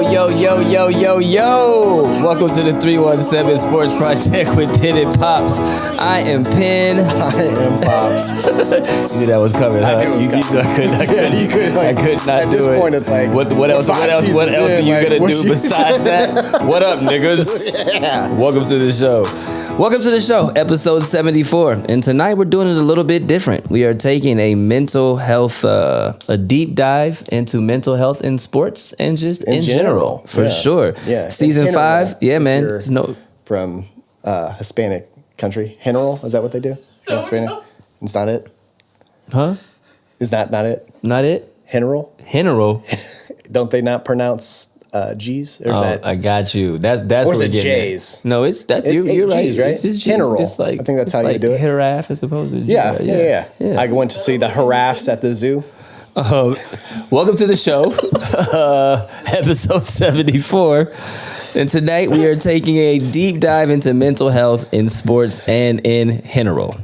Yo. Welcome to the 317 Sports Project with Penn and Pops. I am Penn. I am Pops. You knew that was coming, huh? I knew it was coming. I could not at do this it. point, it's like, what else are you going to do besides that? What up, niggas? Yeah. Welcome to the show. Episode 74. And tonight we're doing it a little bit different. We are taking a mental health, a deep dive into mental health in sports and just in general. For sure. Yeah. Season 5. Yeah, man. From Hispanic country. General, is that what they do? Hispanic? It's not it? Huh? Is that not it? Not it? General? Don't they not pronounce G's? Or is that, I got you. That's or is what it J's? No, you're right. G's, right? It's G's. General. It's like, I think that's how you do it. Giraffe as opposed to Yeah. I went to see the giraffes at the zoo. Welcome to the show, episode 74. And tonight we are taking a deep dive into mental health in sports and in general.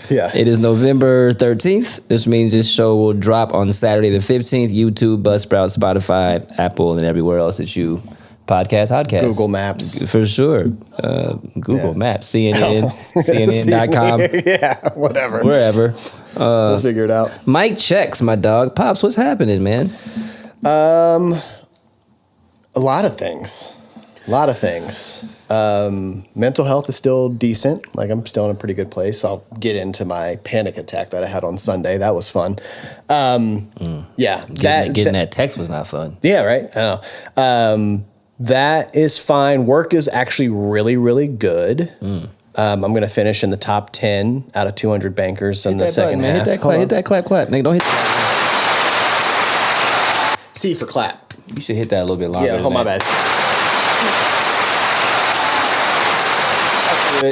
Yeah. It is November 13th, which means this show will drop on Saturday the 15th. YouTube, Buzzsprout, Spotify, Apple, and everywhere else that you podcast. Google Maps. For sure. Google Maps, CNN, CNN.com. Yeah, whatever. Wherever. We'll figure it out. Mike checks, my dog. Pops, what's happening, man? A lot of things. Mental health is still decent. Like, I'm still in a pretty good place. I'll get into my panic attack that I had on Sunday. That was fun. Yeah. Getting that text was not fun. Yeah, right? I know. That is fine. Work is actually really, really good. I'm going to finish in the top 10 out of 200 bankers in the second half. Hit that clap. Nigga, don't hit. C for clap. You should hit that a little bit longer. Yeah, my bad.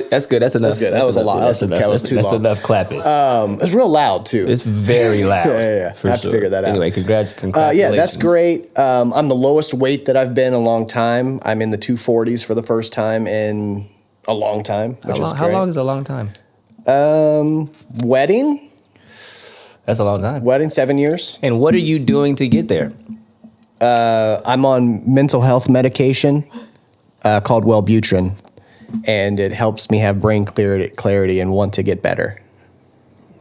That's good. That's enough. That's good. That was a lot. That was too long. That's enough clapping. It's real loud, too. It's very loud. Yeah. I have to figure that out. Anyway, congratulations. Yeah, that's great. I'm the lowest weight that I've been in a long time. I'm in the 240s for the first time in a long time, which is great. How long is a long time? Wedding. That's a long time. Wedding, 7 years. And what are you doing to get there? I'm on mental health medication called Wellbutrin. And it helps me have brain clarity and want to get better.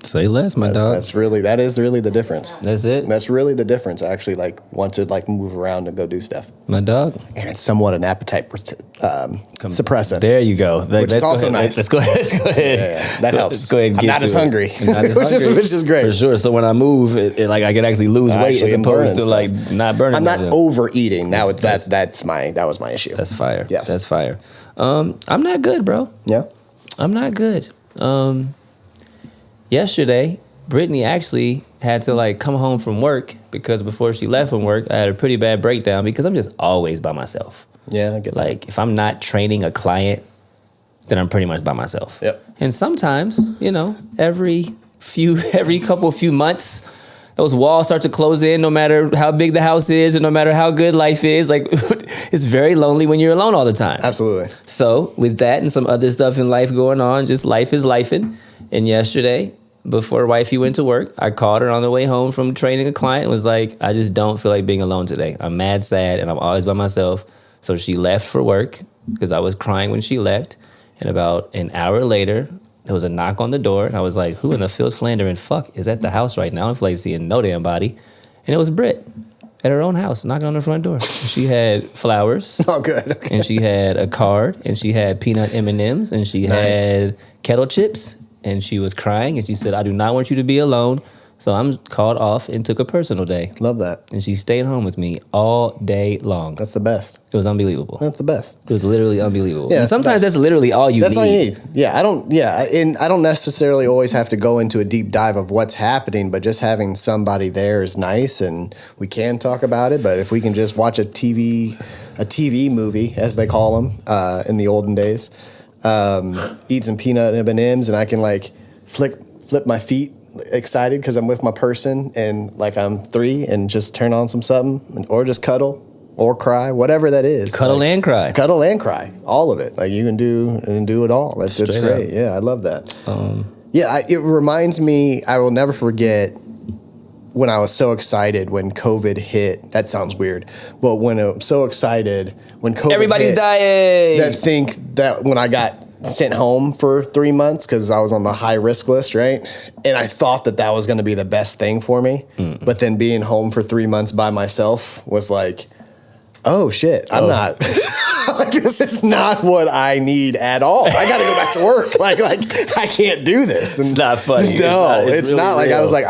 Say less, my dog. That is really the difference. That's it? That's really the difference. I actually want to move around and go do stuff. My dog. And it's somewhat an appetite suppressant. There you go. Which is also nice. Let's go ahead. Yeah. That helps. Let's go ahead and I'm get not as hungry. Which is great. For sure. So when I move, I can actually lose weight as opposed to not burning. I'm not overeating. That was my issue. That's fire. Yes. That's fire. I'm not good, bro. Yeah? I'm not good. Yesterday, Brittany actually had to come home from work because before she left from work, I had a pretty bad breakdown because I'm just always by myself. Yeah, I get that. If I'm not training a client, then I'm pretty much by myself. Yep. And sometimes, every couple few months, those walls start to close in no matter how big the house is and no matter how good life is. It's very lonely when you're alone all the time. Absolutely. So with that and some other stuff in life going on, just life is lifing. And yesterday, before wifey went to work, I called her on the way home from training a client and was like, I just don't feel like being alone today. I'm mad sad and I'm always by myself. So she left for work because I was crying when she left. And about an hour later, there was a knock on the door, and I was like, who in the Phil Flandering fuck is at the house right now? I don't feel like seeing no damn body. And it was Britt at her own house, knocking on the front door. And she had flowers. Oh, good. Okay. And she had a card, and she had peanut M&Ms, and she had kettle chips, and she was crying, and she said, I do not want you to be alone. So I'm called off and took a personal day. Love that. And she stayed home with me all day long. That's the best. It was unbelievable. That's the best. It was literally unbelievable. Yeah, and sometimes that's literally all you need. That's all you need. Yeah, I don't necessarily always have to go into a deep dive of what's happening, but just having somebody there is nice, and we can talk about it. But if we can just watch a TV movie, as they call them in the olden days, eat some peanut M&Ms, and I can flip my feet excited because I'm with my person and I'm 3 and just turn on something or just cuddle or cry, whatever that is. Cuddle and cry. All of it. You can do it all. It's great. Yeah, I love that. It reminds me, I will never forget when I was so excited when COVID hit. That sounds weird, but when I'm so excited when COVID Everybody's hit, dying. that when I got sent home for 3 months because I was on the high risk list, right? And I thought that was going to be the best thing for me. But then being home for 3 months by myself was like, oh shit, I'm not. Like, this is not what I need at all. I got to go back to work. Like I can't do this. And it's not funny. No, it's really not. Like, real. I was like,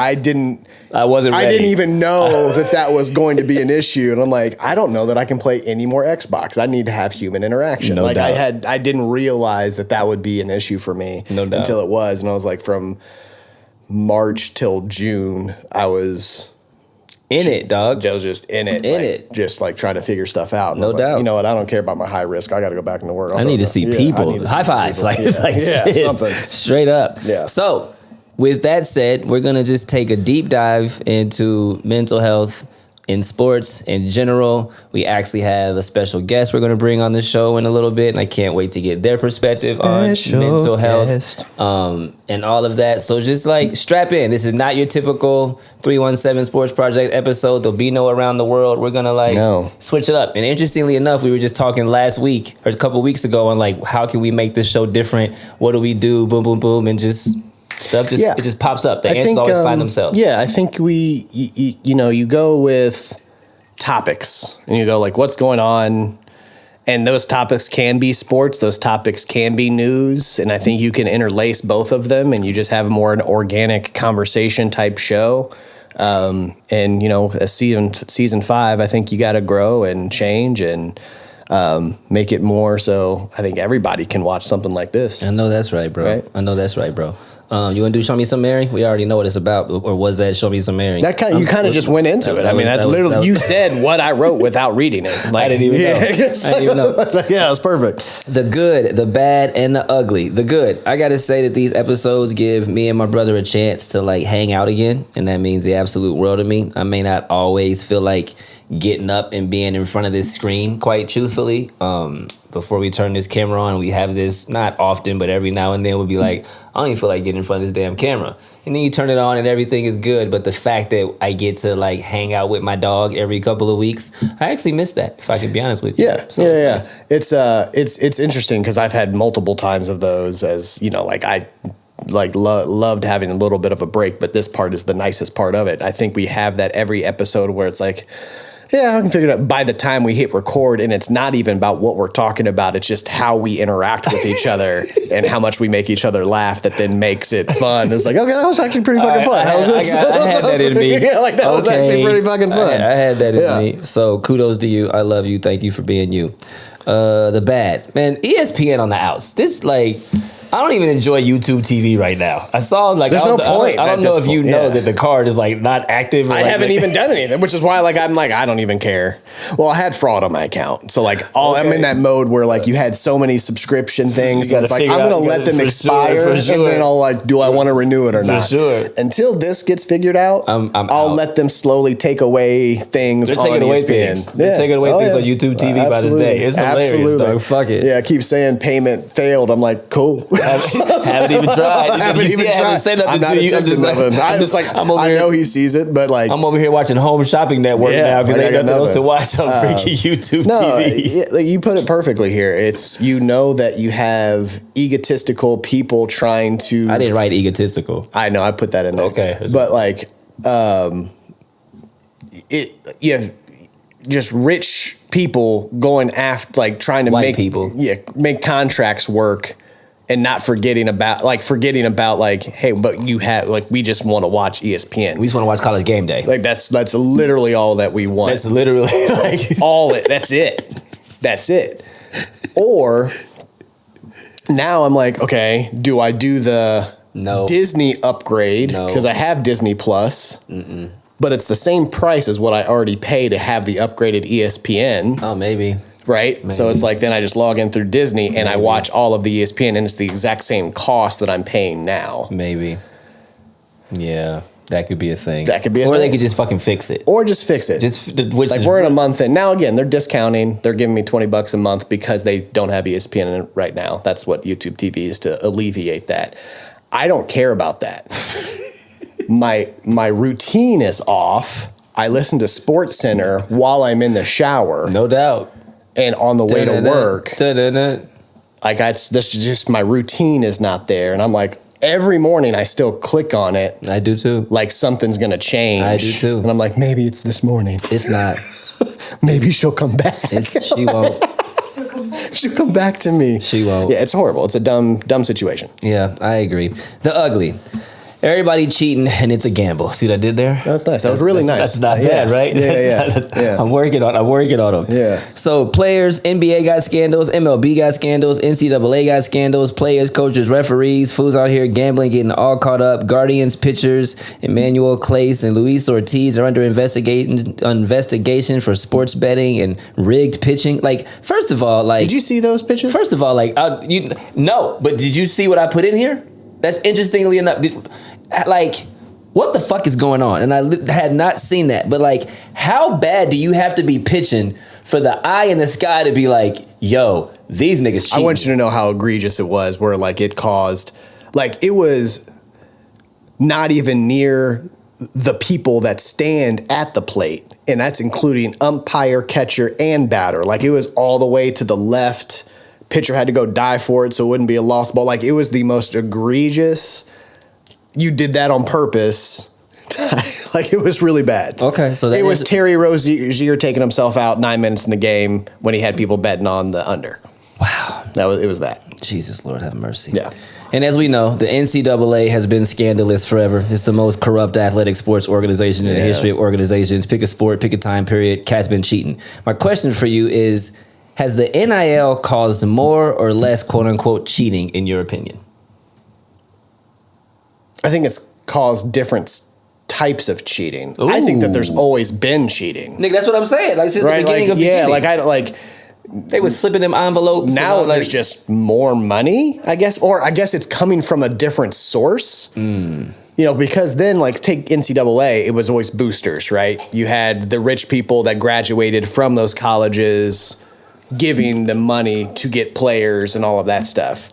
I wasn't ready. I didn't even know that was going to be an issue. And I'm like, I don't know that I can play any more Xbox. I need to have human interaction. No doubt. I didn't realize that would be an issue for me until it was. And I was like, from March till June, I was in it, dog. I was just in it. Just like trying to figure stuff out. And No I was doubt. Like, you know what? I don't care about my high risk. I got to go back into work. I need to see people. High five. People. Like shit. something. Straight up. Yeah. So, with that said, we're going to just take a deep dive into mental health in sports in general. We actually have a special guest we're going to bring on the show in a little bit, and I can't wait to get their perspective on mental health and all of that. So just like strap in. This is not your typical 317 Sports Project episode. There'll be no around the world. We're going to switch it up. And interestingly enough, we were just talking last week or a couple weeks ago on like, how can we make this show different? What do we do? Boom, boom, boom. And just stuff it just pops up. The answers always find themselves. Yeah, I think you go with topics and you go like, what's going on? And those topics can be sports. Those topics can be news. And I think you can interlace both of them and you just have more an organic conversation type show. And, as season 5, I think you got to grow and change and make it more so I think everybody can watch something like this. I know that's right, bro. Right? I know that's right, bro. You want to do Show Me Some Mary? We already know what it's about. Or was that Show Me Some Mary? You kind of just went into it. I mean, that's literally, you said what I wrote without reading it. Like, I didn't even know. I didn't even know. Yeah, it was perfect. The good, the bad, and the ugly. The good. I got to say that these episodes give me and my brother a chance to like hang out again. And that means the absolute world to me. I may not always feel like getting up and being in front of this screen, quite truthfully. Before we turn this camera on, we have this, not often, but every now and then we'll be like, I don't even feel like getting in front of this damn camera. And then you turn it on and everything is good. But the fact that I get to like hang out with my dog every couple of weeks, I actually miss that, if I can be honest with you. Yeah, so yeah. It's interesting because I've had multiple times of those as, like I loved having a little bit of a break, but this part is the nicest part of it. I think we have that every episode where it's like, yeah, I can figure it out by the time we hit record, and it's not even about what we're talking about. It's just how we interact with each other and how much we make each other laugh that then makes it fun. It's like, okay, that was actually pretty fucking fun. I had that in me. Yeah, like that was actually pretty fucking fun. I had that in me. So kudos to you. I love you. Thank you for being you. The bad. Man, ESPN on the outs. This like... I don't even enjoy YouTube TV right now. I saw like there's no point. I don't know if you know that the card is like not active. Or I haven't even done anything, which is why I'm like I don't even care. Well, I had fraud on my account, so like I'm in that mode where like you had so many subscription things, and it's like I'm gonna let them expire, and then I'll like, do I want to renew it or not? Sure. Until this gets figured out, I'll let them slowly take away things. They're taking away things. They're taking away things on YouTube TV by this day. It's hilarious, dog. Fuck it. Yeah, I keep saying payment failed. I'm like, cool. Haven't even tried. I haven't said nothing to you. I'm just like, I know he sees it, but like, I'm over here watching Home Shopping Network now because ain't nothing else to watch on freaking YouTube TV. Like you put it perfectly here. It's that you have egotistical people trying to. I didn't write egotistical. I know I put that in there. Okay, but like, you have just rich people going after like trying to make contracts work. And not forgetting about like, hey, but you have like we just want to watch ESPN. We just want to watch College Game Day. Like that's literally all that we want. That's literally like that's it. That's it. Or now I'm like, okay, do I do the Disney upgrade because I have Disney Plus? But it's the same price as what I already pay to have the upgraded ESPN. Oh, maybe. Right? Maybe. So it's like then I just log in through Disney and I watch all of the ESPN and it's the exact same cost that I'm paying now. Maybe. Yeah. That could be a thing. Or they could just fucking fix it. Or just fix it. We're in a month in. Now again, they're discounting. They're giving me $20 a month because they don't have ESPN in it right now. That's what YouTube TV is to alleviate that. I don't care about that. my routine is off. I listen to Sports Center while I'm in the shower. No doubt. And on the way to work. Like this is just my routine is not there. And I'm like, every morning I still click on it. I do too. Like something's going to change. I do too. And I'm like, maybe it's this morning. It's not. Maybe she'll come back. She won't. She'll come back to me. She won't. Yeah, it's horrible. It's a dumb situation. Yeah, I agree. The ugly. Everybody cheating, and it's a gamble. See what I did there? That's nice. That was really nice. That's not bad, right? Yeah. I'm working on them. Yeah. So players, NBA got scandals, MLB got scandals, NCAA got scandals, players, coaches, referees, fools out here gambling, getting all caught up. Guardians pitchers, Emmanuel Clase and Luis Ortiz are under investigation for sports betting and rigged pitching. Like, first of all, like, did you see those pitches? First of all, like, no, but did you see what I put in here? That's interestingly enough. Like, what the fuck is going on? And I had not seen that. But, like, how bad do you have to be pitching for the eye in the sky to be like, yo, these niggas cheating? I want you to know how egregious it was, where, like, it caused, like, it was not even near the people that stand at the plate. And that's including umpire, catcher, and batter. Like, it was all the way to the left. Pitcher had to go dive for it so it wouldn't be a lost ball. Like, it was the most egregious. You did that on purpose. Like, it was really bad. Okay, so it was Terry Rozier taking himself out 9 minutes in the game when he had people betting on the under. Wow, it was that. Jesus, Lord have mercy. Yeah. And as we know, the NCAA has been scandalous forever. It's the most corrupt athletic sports organization in the history of organizations. Pick a sport, pick a time period. Cat's been cheating. My question for you is, has the NIL caused more or less quote-unquote cheating, in your opinion? I think it's caused different types of cheating. Ooh. I think that there's always been cheating. Nick, that's what I'm saying. Like, since the beginning of the beginning. They was slipping them envelopes. Now there's just more money, I guess. Or I guess it's coming from a different source. You know, because then, like, take NCAA, it was always boosters, right? You had the rich people that graduated from those colleges giving them money to get players and all of that stuff.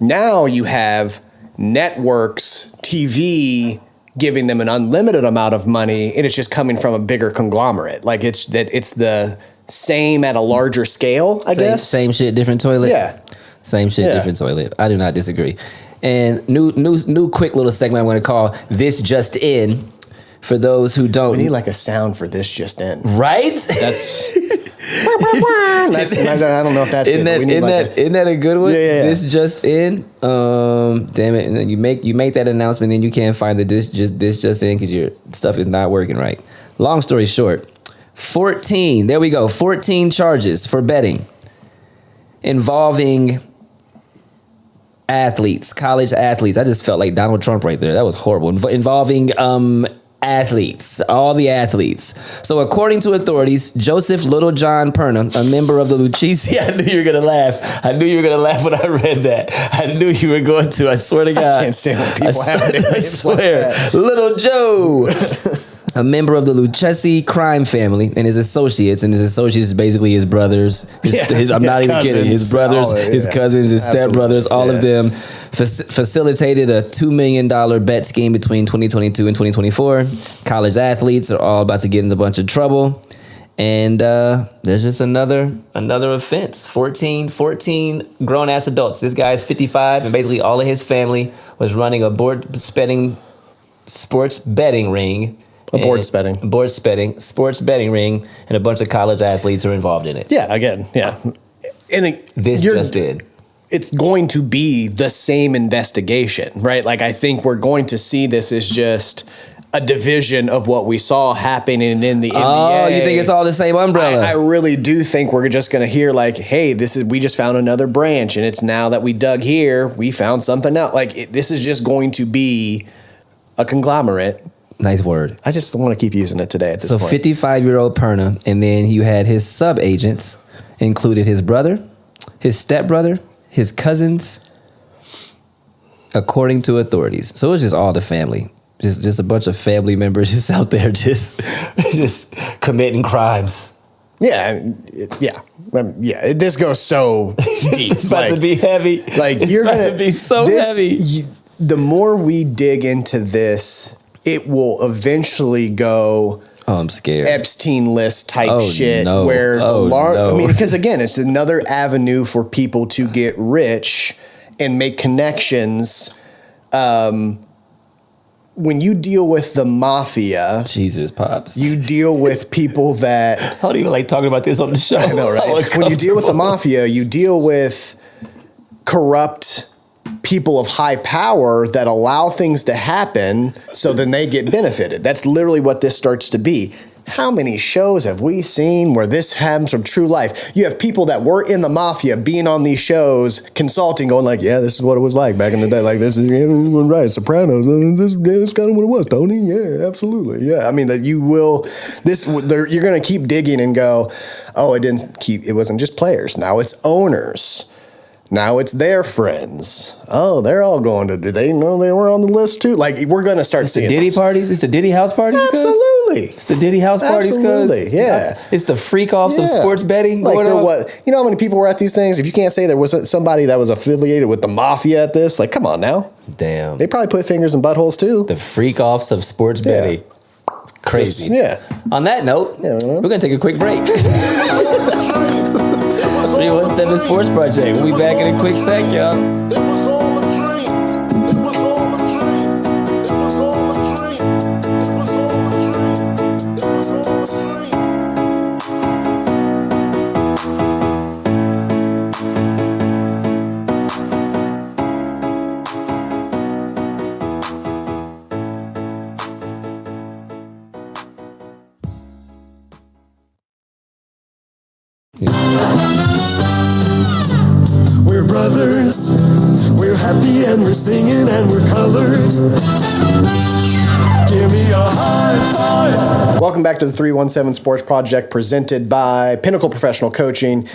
Now you have networks, TV giving them an unlimited amount of money, and it's just coming from a bigger conglomerate. Like, it's the same at a larger scale, I guess. Same shit, different toilet. Yeah. Same shit, different toilet. I do not disagree. And new quick little segment I'm going to call This Just In. For those who don't, we need like a sound for this just in, right? That's I don't know if that's isn't that a good one? Yeah. This just in. Damn it! And then you make that announcement, and you can't find the this just in because your stuff is not working right. Long story short, 14. There we go. 14 charges for betting involving athletes, college athletes. I just felt like Donald Trump right there. That was horrible. Involving athletes, all the athletes. So according to authorities, Joseph Littlejohn Perna, a member of the Lucchese, I knew you were going to laugh. I knew you were going to laugh when I read that. I knew you were going to. I swear to God. I can't stand when people have names I swear. like that. Little Joe. A member of the Lucchese crime family and his associates is basically his brothers. I'm not even kidding. His brothers, his cousins, his stepbrothers, all of them facilitated a $2 million bet scheme between 2022 and 2024. College athletes are all about to get in a bunch of trouble. And there's just another offense. 14 grown-ass adults. This guy's 55, and basically all of his family was running a sports betting ring. Sports betting ring, and a bunch of college athletes are involved in it. Yeah, again, yeah. And it's going to be the same investigation, right? Like, I think we're going to see this as just a division of what we saw happening in the NBA. Oh, you think it's all the same umbrella? I really do think we're just going to hear like, hey, we just found another branch, and it's now that we dug here, we found something else. Like, this is just going to be a conglomerate. Nice word. I just want to keep using it today at this point. So 55-year-old Perna, and then you had his sub-agents, included his brother, his stepbrother, his cousins, according to authorities. So it was just all the family. Just a bunch of family members just out there just committing crimes. Yeah. This goes so deep. It's about to be heavy. Like, it's about to be so heavy. The more we dig into this, it will eventually go Oh, I'm scared. Epstein list type shit no. where No. I mean, because again, it's another avenue for people to get rich and make connections. When you deal with the mafia, Jesus, Pops. you deal with people that I don't even like talking about this on the show. I know, right? When you deal with the mafia, you deal with corrupt people of high power that allow things to happen so then they get benefited. That's literally what this starts to be. How many shows have we seen where this happens from true life? You have people that were in the mafia being on these shows, consulting, going like, yeah, this is what it was like back in the day. Like, this is right, Sopranos. This is kind of what it was, Tony. Yeah, absolutely. Yeah, I mean, that you will, you're going to keep digging and go, oh, it wasn't just players. Now it's owners. Now it's their friends. Oh, they're all going to. Did they know they were on the list too? Like, we're going to start seeing the Diddy parties. It's the Diddy house parties. Absolutely, it's the Diddy house parties. Absolutely, yeah. It's the freak offs of sports betting. Like, you know how many people were at these things? If you can't say there was somebody that was affiliated with the mafia at this, like, come on now. Damn. They probably put fingers in buttholes too. The freak offs of sports betting. Crazy. Yeah. On that note, we're going to take a quick break. 317 Sports Project. We'll be back in a quick sec, y'all. We're brothers, we're happy and we're singing and we're colored. Give me a high five. Welcome back to the 317 Sports Project presented by Pinnacle Professional Coaching.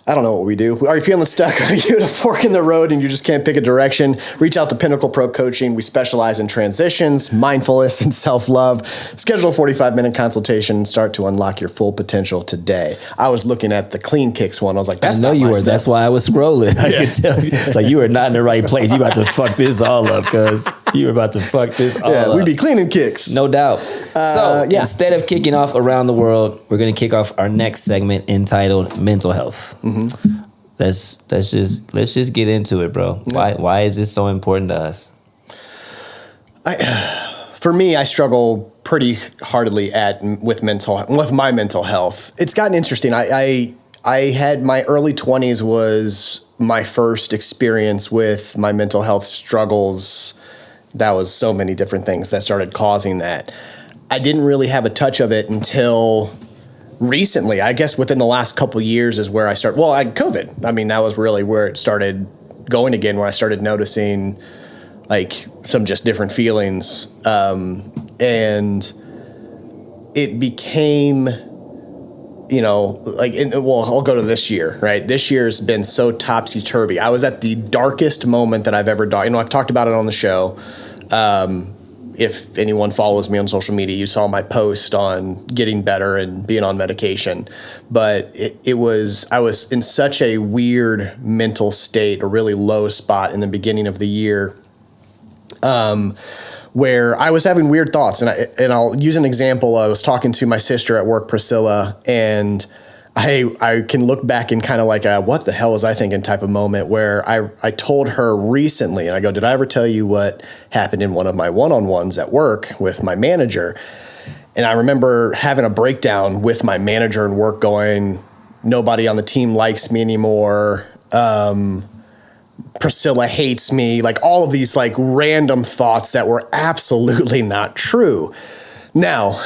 I don't know what we do. Are you feeling stuck? Are you at a fork in the road and you just can't pick a direction? Reach out to Pinnacle Pro Coaching. We specialize in transitions, mindfulness, and self-love. Schedule a 45-minute consultation and start to unlock your full potential today. I was looking at the Clean Kicks one. I was like, that's not my stuff. That's why I was scrolling. I could tell you. It's like, you are not in the right place. You about to fuck this all up, cuz you are about to fuck this all up. We be cleaning kicks. No doubt. Instead of kicking off around the world, we're going to kick off our next segment entitled Mental Health. Mm-hmm. Let's just get into it, bro. Why is this so important to us? For me, I struggle pretty heartily with my mental health. It's gotten interesting. I had my early 20s was my first experience with my mental health struggles. That was so many different things that started causing that. I didn't really have a touch of it until recently. I guess within the last couple of years is where I started. Well, COVID. I mean, that was really where it started going again, where I started noticing like some just different feelings. And it became, I'll go to this year, right? This year's been so topsy-turvy. I was at the darkest moment that I've ever done. I've talked about it on the show. If anyone follows me on social media, you saw my post on getting better and being on medication. But I was in such a weird mental state, a really low spot in the beginning of the year, where I was having weird thoughts. And I'll use an example. I was talking to my sister at work, Priscilla, and I can look back in kind of like a what the hell was I thinking type of moment where I told her recently, and I go, did I ever tell you what happened in one of my one-on-ones at work with my manager? And I remember having a breakdown with my manager and work going, nobody on the team likes me anymore. Priscilla hates me, like all of these like random thoughts that were absolutely not true. Now,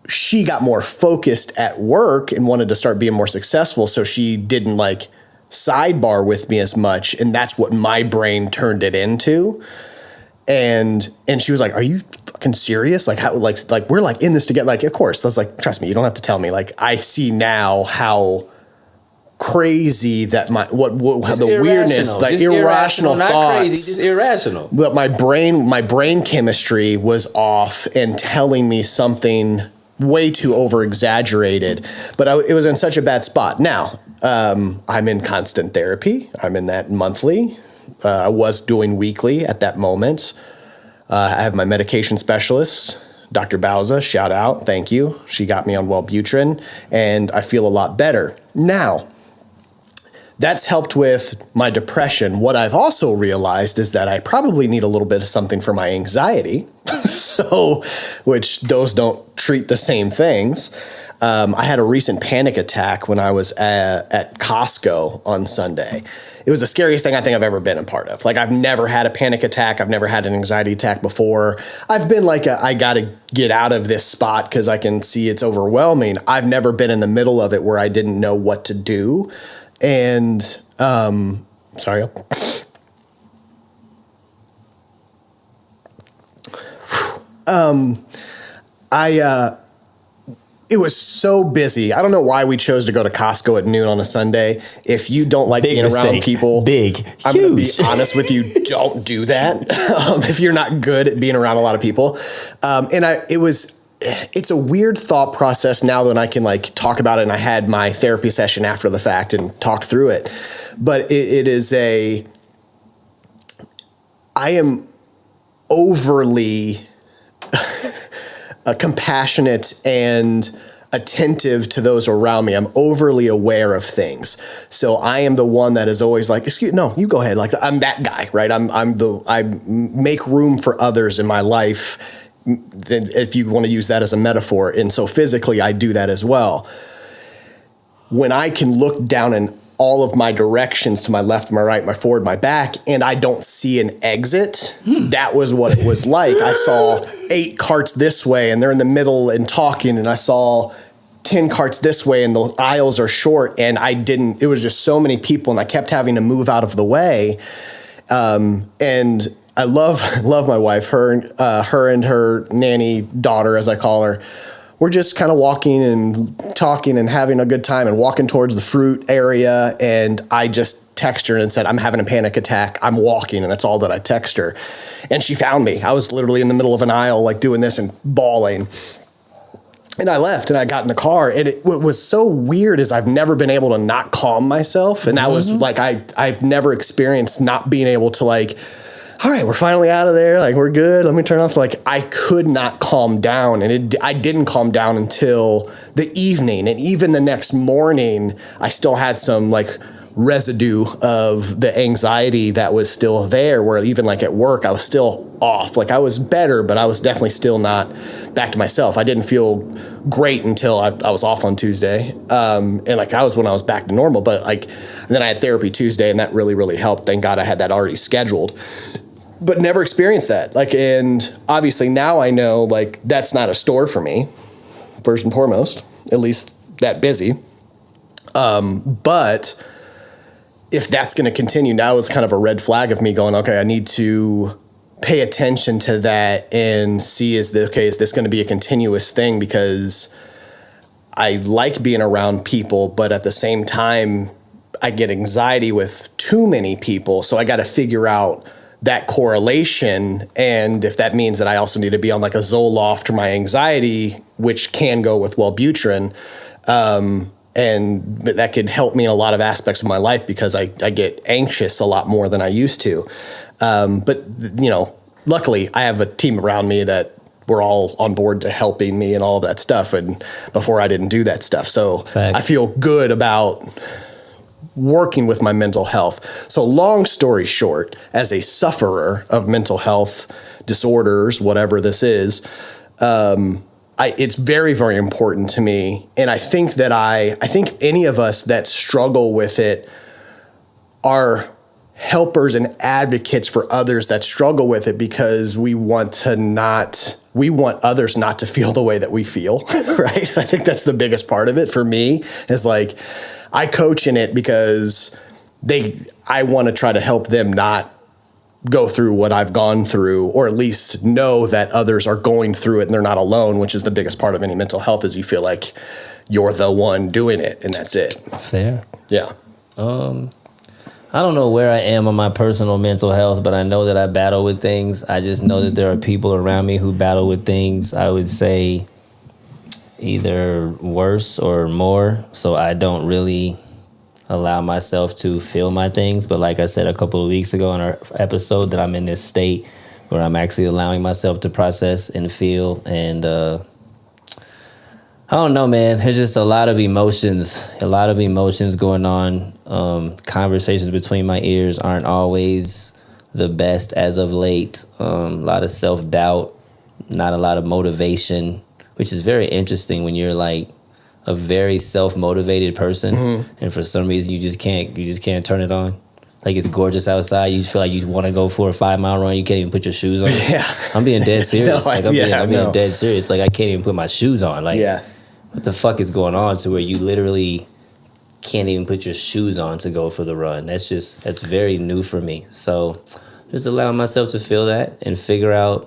she got more focused at work and wanted to start being more successful. So she didn't like sidebar with me as much. And that's what my brain turned it into. And she was like, are you fucking serious? Like how, like we're like in this together. Like, of course. I was like, trust me, you don't have to tell me. Like, I see now how crazy that the weirdness, like irrational thoughts, not crazy, just irrational. But my brain chemistry was off and telling me something way too over exaggerated, but it was in such a bad spot. Now, I'm in constant therapy. I'm in that monthly. I was doing weekly at that moment. I have my medication specialist, Dr. Bauza, shout out, thank you. She got me on Wellbutrin, and I feel a lot better. Now, that's helped with my depression. What I've also realized is that I probably need a little bit of something for my anxiety, which those don't treat the same things. I had a recent panic attack when I was at Costco on Sunday. It was the scariest thing I think I've ever been a part of. Like, I've never had a panic attack. I've never had an anxiety attack before. I've been like, I got to get out of this spot because I can see it's overwhelming. I've never been in the middle of it where I didn't know what to do. And, sorry. It was so busy. I don't know why we chose to go to Costco at noon on a Sunday. If you don't like being around people, I'm going to be honest with you, don't do that. If you're not good at being around a lot of people. It's a weird thought process now that I can like talk about it. And I had my therapy session after the fact and talked through it. But I am overly compassionate and attentive to those around me. I'm overly aware of things. So I am the one that is always like, no, you go ahead. Like, I'm that guy, right? I make room for others in my life, if you want to use that as a metaphor. And so physically, I do that as well. When I can look down in all of my directions to my left, my right, my forward, my back, and I don't see an exit, that was what it was like. I saw 8 carts this way, and they're in the middle and talking, and I saw 10 carts this way, and the aisles are short, and it was just so many people, and I kept having to move out of the way. And I love my wife, her and her nanny daughter, as I call her. We're just kind of walking and talking and having a good time and walking towards the fruit area. And I just text her and said, I'm having a panic attack. I'm walking. And that's all that I text her. And she found me. I was literally in the middle of an aisle, like doing this and bawling. And I left and I got in the car. And what was so weird is I've never been able to not calm myself. And that was like, I've never experienced not being able to like, all right, we're finally out of there. Like, we're good. Let me turn off. Like, I could not calm down. And I didn't calm down until the evening. And even the next morning, I still had some like residue of the anxiety that was still there, where even like at work, I was still off. Like, I was better, but I was definitely still not back to myself. I didn't feel great until I was off on Tuesday. And like, that was when I was back to normal. But like, then I had therapy Tuesday, and that really, really helped. Thank God I had that already scheduled. But never experienced that. Like, and obviously now I know like that's not a store for me, first and foremost, at least that busy. But if that's going to continue, now is kind of a red flag of me going, okay, I need to pay attention to that and see, is this going to be a continuous thing? Because I like being around people, but at the same time, I get anxiety with too many people. So I got to figure out that correlation, and if that means that I also need to be on like a Zoloft for my anxiety, which can go with Wellbutrin, and that could help me in a lot of aspects of my life because I get anxious a lot more than I used to. But you know, luckily I have a team around me that we're all on board to helping me and all of that stuff. And before I didn't do that stuff, so Facts. I feel good about working with my mental health. So long story short, as a sufferer of mental health disorders, whatever this is, it's very, very important to me. And I think that I think any of us that struggle with it are helpers and advocates for others that struggle with it, because we want others not to feel the way that we feel, right? I think that's the biggest part of it for me, is like, I coach in it because I want to try to help them not go through what I've gone through, or at least know that others are going through it and they're not alone, which is the biggest part of any mental health, is you feel like you're the one doing it and that's it. Fair. Yeah. I don't know where I am on my personal mental health, but I know that I battle with things. I just know that there are people around me who battle with things, I would say, either worse or more. So I don't really allow myself to feel my things. But like I said a couple of weeks ago in our episode, that I'm in this state where I'm actually allowing myself to process and feel. And I don't know, man. There's just a lot of emotions going on. Conversations between my ears aren't always the best as of late. A lot of self-doubt, not a lot of motivation, which is very interesting when you're like a very self-motivated person, and for some reason you just can't turn it on. Like, it's gorgeous outside, you feel like you want to go for a 5-mile run, you can't even put your shoes on. Yeah, I'm being dead serious. I'm being no. dead serious. Like, I can't even put my shoes on. Like, what the fuck is going on to where you literally can't even put your shoes on to go for the run? That's very new for me. So just allowing myself to feel that and figure out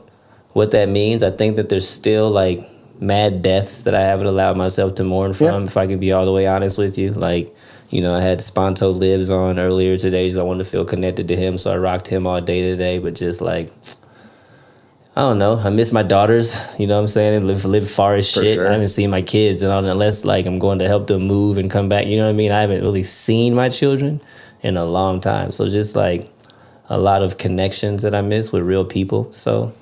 what that means. I think that there's still like mad deaths that I haven't allowed myself to mourn from, if I can be all the way honest with you. Like, you know, I had Sponto Lives on earlier today, so I wanted to feel connected to him, so I rocked him all day today. But just like, I don't know, I miss my daughters, you know what I'm saying? And live far as shit. Sure. I haven't seen my kids, and unless like I'm going to help them move and come back, you know what I mean? I haven't really seen my children in a long time. So just like a lot of connections that I miss with real people. So,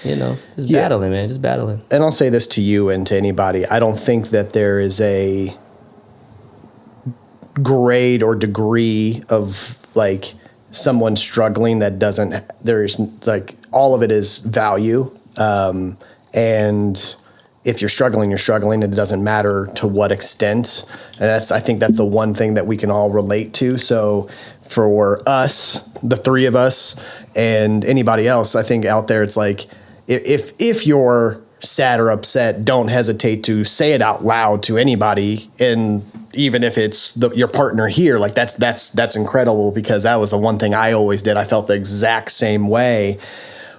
you know, just battling, man, just battling. And I'll say this to you and to anybody. I don't think that there is a grade or degree of like someone struggling that doesn't, there's like, all of it is value. And if you're struggling, and it doesn't matter to what extent. And I think that's the one thing that we can all relate to. So for us, the three of us, and anybody else, I think out there, it's like, if you're sad or upset, don't hesitate to say it out loud to anybody. And even if it's your partner here, like that's incredible, because that was the one thing I always did. I felt the exact same way,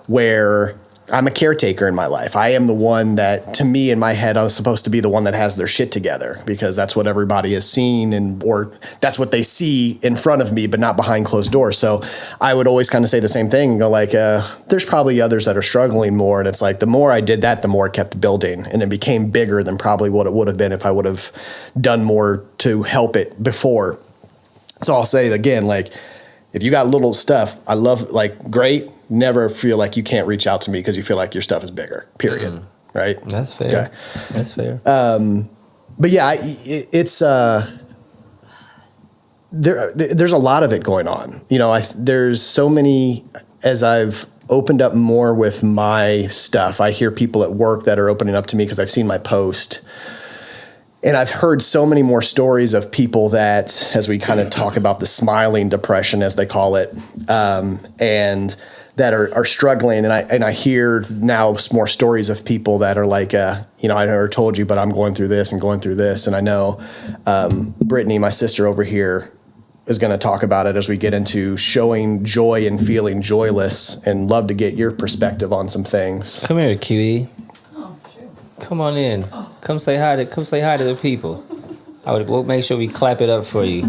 where I'm a caretaker in my life. I am the one that, to me, in my head, I was supposed to be the one that has their shit together, because that's what everybody has seen, or that's what they see in front of me, but not behind closed doors. So I would always kind of say the same thing and go like, there's probably others that are struggling more. And it's like, the more I did that, the more it kept building, and it became bigger than probably what it would have been if I would have done more to help it before. So I'll say again, like, if you got little stuff, I love, like, great. Never feel like you can't reach out to me because you feel like your stuff is bigger, period. Right? That's fair. Okay. That's fair. But yeah, it's there's a lot of it going on. You know, there's so many, as I've opened up more with my stuff, I hear people at work that are opening up to me because I've seen my post. And I've heard so many more stories of people that, as we kind of talk about the smiling depression, as they call it, and that are struggling. And I hear now more stories of people that are like, you know, I never told you, but I'm going through this and going through this. And I know Brittany, my sister over here, is going to talk about it as we get into showing joy and feeling joyless, and love to get your perspective on some things. Come here, cutie. Oh, sure. Come on in. Come say hi to the people. We'll make sure we clap it up for you.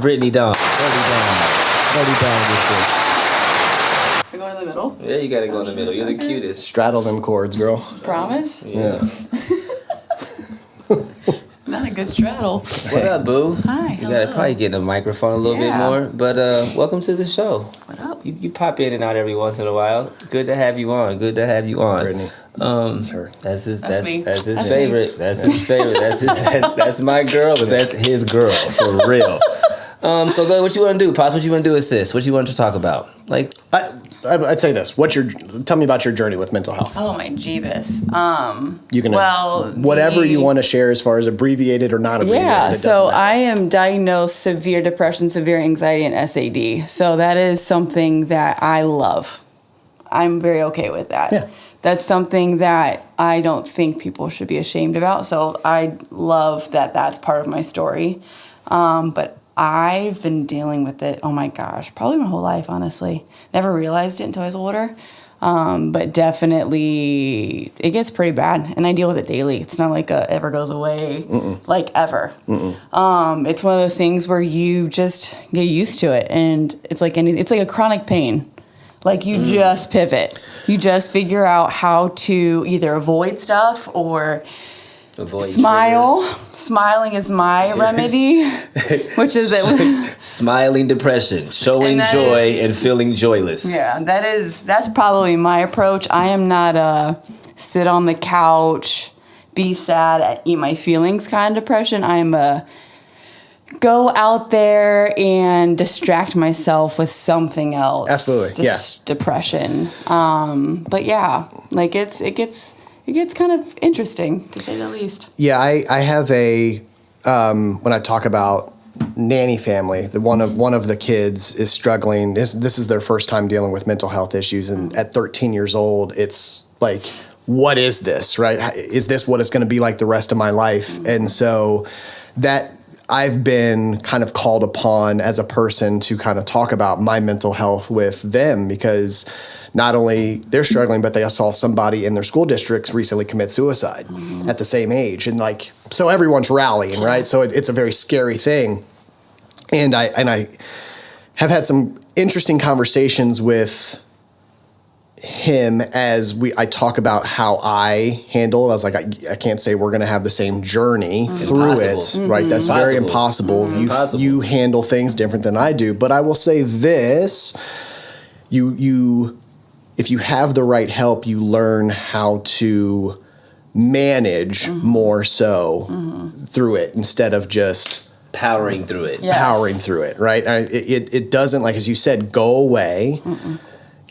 Brittany Dawn. Brittany Dawn with this. We're going in the middle? Yeah, you gotta go in the middle. You're the cutest. Straddle them chords, girl. Promise? Yeah. Not a good straddle. What up, boo? Hi, You gotta probably get in the microphone a little bit more. But welcome to the show. What up? You pop in and out every once in a while. Good to have you on. Brittany. That's her. That's his me. favorite. Me. That's his favorite. That's my girl, but that's his girl for real. So go. What you want to do, Pops? What you want to do, sis? What you want to talk about? Like, I'd say this. Tell me about your journey with mental health. Oh my Jeebus. You can whatever you want to share, as far as abbreviated or not abbreviated. Yeah, so I am diagnosed severe depression, severe anxiety, and SAD. So that is something that I love. I'm very okay with that. Yeah. That's something that I don't think people should be ashamed about. So I love that that's part of my story. But I've been dealing with it, oh my gosh, probably my whole life, honestly. Never realized it until I was older. But definitely, it gets pretty bad. And I deal with it daily. It's not like it ever goes away, like ever. It's one of those things where you just get used to it. And it's like a chronic pain. Like you just pivot. You just figure out how to either avoid stuff or Avoid Smile. triggers. Smiling is my remedy, which is that. Smiling depression, showing joy and feeling joyless. Yeah, that's probably my approach. I am not a sit on the couch, be sad, eat my feelings kind of depression. I'm a go out there and distract myself with something else. Absolutely, Depression. But yeah, like it gets kind of interesting to say the least. Yeah, I have a when I talk about nanny family, one of the kids is struggling. This is their first time dealing with mental health issues, and at 13 years old, it's like, what is this, right? Is this what it's going to be like the rest of my life? And so that I've been kind of called upon as a person to kind of talk about my mental health with them, because not only they're struggling, but they saw somebody in their school districts recently commit suicide at the same age. And like, so everyone's rallying, right? So it's a very scary thing. And I have had some interesting conversations with him as I talk about how I handle it. I was like, I can't say we're going to have the same journey through it, right? That's very impossible. You handle things different than I do. But I will say this, if you have the right help, you learn how to manage more so through it instead of just powering through it. Yes. Powering through it, right? It doesn't, like, as you said, go away.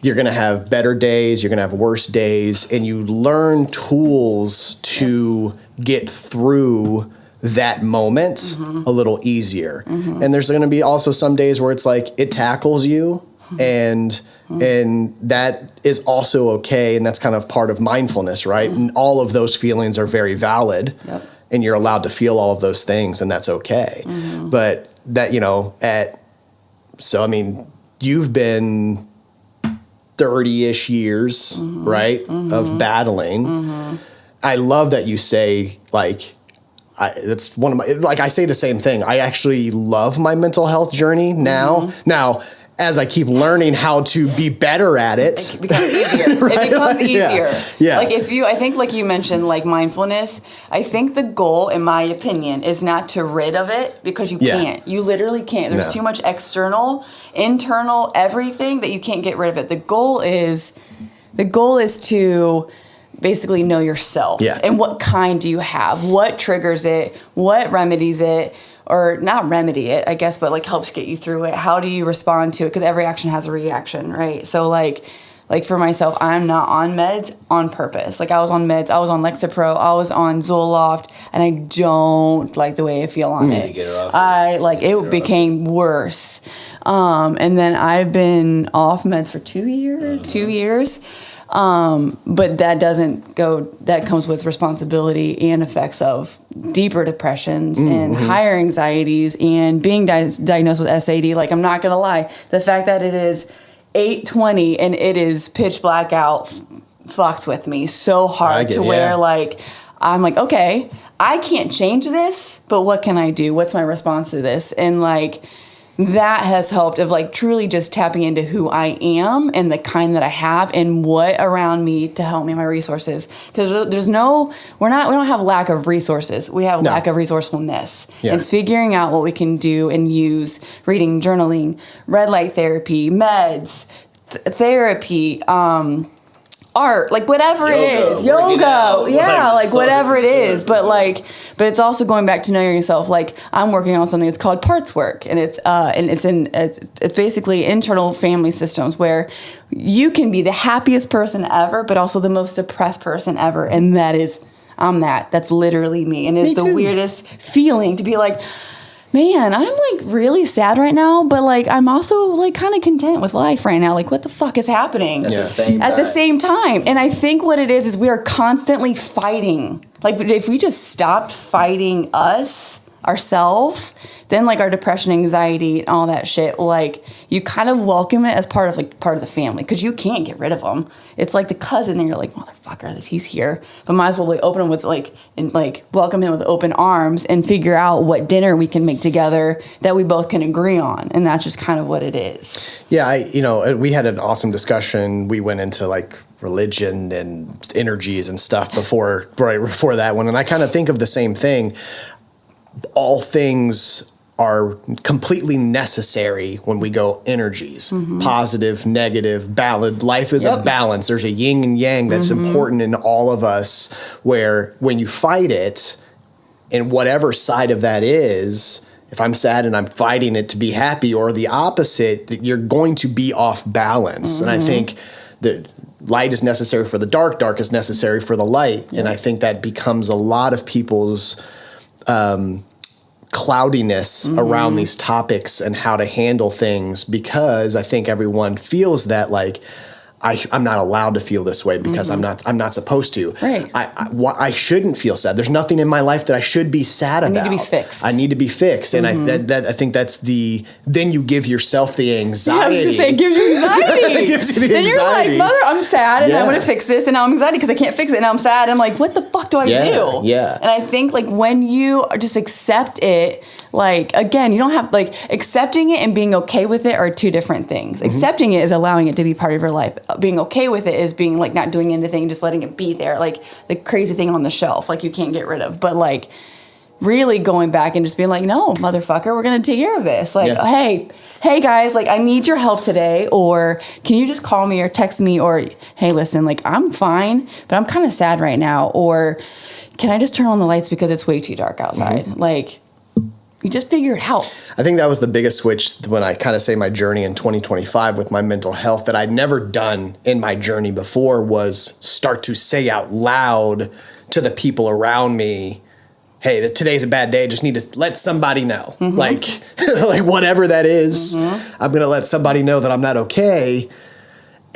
You're going to have better days, you're going to have worse days, and you learn tools to get through that moment a little easier. And there's going to be also some days where it's like it tackles you, and that is also okay, and that's kind of part of mindfulness, right? And all of those feelings are very valid. And you're allowed to feel all of those things, and that's okay. But that, so I mean, you've been 30-ish years, right, of battling. I love that you say, like, that's one of my, like, I say the same thing. I actually love my mental health journey now. Now, as I keep learning how to be better at it, it becomes easier. Right? It becomes easier. Yeah. Like I think like you mentioned, like mindfulness, I think the goal, in my opinion, is not to rid of it, because you can't. You literally can't. There's too much external, internal, everything that you can't get rid of it. The goal is to basically know yourself. Yeah. And what kind do you have? What triggers it? What remedies it? Or not remedy it, I guess, but like helps get you through it. How do you respond to it? Because every action has a reaction, right? So like for myself, I'm not on meds on purpose. Like I was on meds, I was on Lexapro, I was on Zoloft, and I don't like the way I feel on it. It became worse. And then I've been off meds for 2 years. 2 years. But that comes with responsibility and effects of deeper depressions and higher anxieties and being diagnosed with SAD. Like, I'm not going to lie. The fact that it is 8:20 and it is pitch black out fucks with me so hard where like, I'm like, okay, I can't change this, but what can I do? What's my response to this? And like, that has helped of like truly just tapping into who I am and the kind that I have and what around me to help me, my resources. Because we don't have lack of resources. We have lack of resourcefulness. Yeah. It's figuring out what we can do and use: reading, journaling, red light therapy, meds, therapy, art, like whatever it is, yoga, whatever it is. But it's also going back to knowing yourself. Like, I'm working on something. It's called parts work, and it's basically internal family systems where you can be the happiest person ever, but also the most depressed person ever, and that's literally me, and it's the weirdest feeling to be like, man, I'm like really sad right now, but like I'm also like kind of content with life right now. Like, what the fuck is happening at the same time? And I think what it is we are constantly fighting. Like, if we just stopped fighting ourselves, then like our depression, anxiety, and all that shit, like you kind of welcome it as part of the family, because you can't get rid of them. It's like the cousin, and you're like, motherfucker, he's here, but might as well like open him with welcome him with open arms and figure out what dinner we can make together that we both can agree on, and that's just kind of what it is. Yeah, we had an awesome discussion. We went into like religion and energies and stuff right before that one. And I kind of think of the same thing. All things are completely necessary when we go energies, positive, negative, balanced. Life is a balance. There's a yin and yang that's important in all of us, where when you fight it, and whatever side of that is, if I'm sad and I'm fighting it to be happy, or the opposite, you're going to be off balance. And I think that light is necessary for the dark, dark is necessary for the light. And I think that becomes a lot of people's cloudiness around these topics and how to handle things, because I think everyone feels that like, I'm not allowed to feel this way because I'm not supposed to. Right. I shouldn't feel sad. There's nothing in my life that I should be sad about. I need to be fixed. I need to be fixed. And I think that's then you give yourself the anxiety. Yeah, I was going to say, it gives you anxiety. It gives you the then anxiety. you're like, mother, I'm sad and I want to fix this, and now I'm anxiety because I can't fix it, and now I'm sad. And I'm like, what the fuck do I do? Yeah. And I think like when you just accept it, like, again, you don't have, like, accepting it and being okay with it are two different things. Accepting it is allowing it to be part of your life. Being okay with it is being, like, not doing anything, just letting it be there. Like, the crazy thing on the shelf, like, you can't get rid of. But, like, really going back and just being like, no, motherfucker, we're going to take care of this. Like, hey, guys, like, I need your help today. Or can you just call me or text me? Or, hey, listen, like, I'm fine, but I'm kind of sad right now. Or can I just turn on the lights because it's way too dark outside? Like, you just figure it out. I think that was the biggest switch when I kind of say my journey in 2025 with my mental health that I'd never done in my journey before, was start to say out loud to the people around me, hey, today's a bad day. Just need to let somebody know. Like, like whatever that is, I'm going to let somebody know that I'm not okay.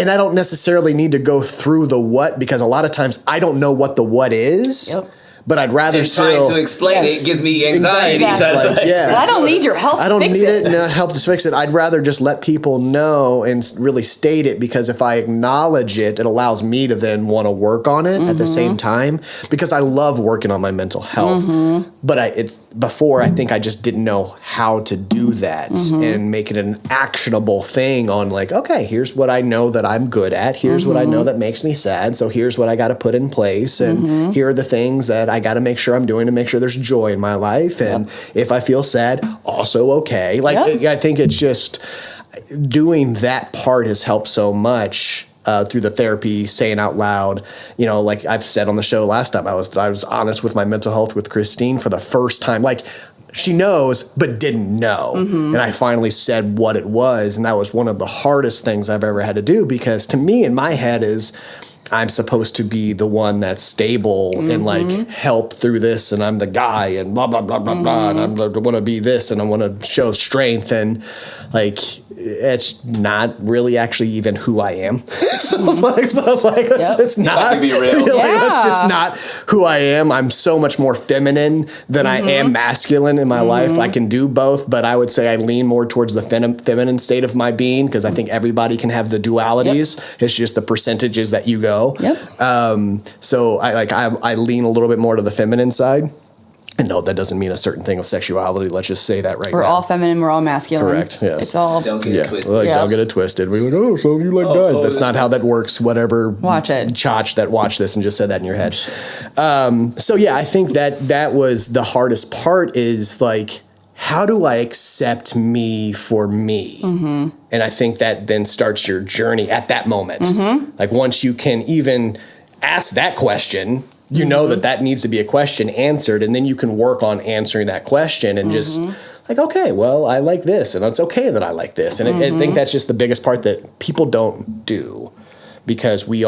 And I don't necessarily need to go through the what, because a lot of times I don't know what the what is. But I'd rather trying to explain it gives me anxiety. Exactly. Like, But I don't need your help. I don't need it. Not help to fix it. I'd rather just let people know and really state it, because if I acknowledge it, it allows me to then want to work on it at the same time, because I love working on my mental health. But before, I think I just didn't know how to do that and make it an actionable thing on, like, okay, here's what I know that I'm good at. Here's what I know that makes me sad. So here's what I got to put in place. And here are the things that I got to make sure I'm doing to make sure there's joy in my life. And if I feel sad, also okay. Like, I think it's just doing that part has helped so much through the therapy, saying out loud, you know, like I've said on the show last time, I was honest with my mental health with Christine for the first time. Like, she knows, but didn't know. And I finally said what it was. And that was one of the hardest things I've ever had to do, because to me, in my head, is I'm supposed to be the one that's stable and like help through this, and I'm the guy, and blah, blah, blah, blah, blah, and I want to be this, and I want to show strength, and like, it's not really actually even who I am. So I was like, that's just not, be real. That's just not who I am. I'm so much more feminine than I am masculine in my life. I can do both, but I would say I lean more towards the feminine state of my being, because I think everybody can have the dualities. It's just the percentages that you go. So I lean a little bit more to the feminine side. And no, that doesn't mean a certain thing of sexuality. Let's just say that right now. We're all feminine. We're all masculine. Correct. Yes. It's all. Don't get it twisted. Don't get it twisted. We went, oh, so you like guys. That's not how that works. Whatever. Watch it. Chotch that watched this and just said that in your head. So yeah, I think that was the hardest part, is like, how do I accept me for me? And I think that then starts your journey at that moment. Like, once you can even ask that question, you know that needs to be a question answered, and then you can work on answering that question and just like, okay, well, I like this, and it's okay that I like this. And I think that's just the biggest part that people don't do, because we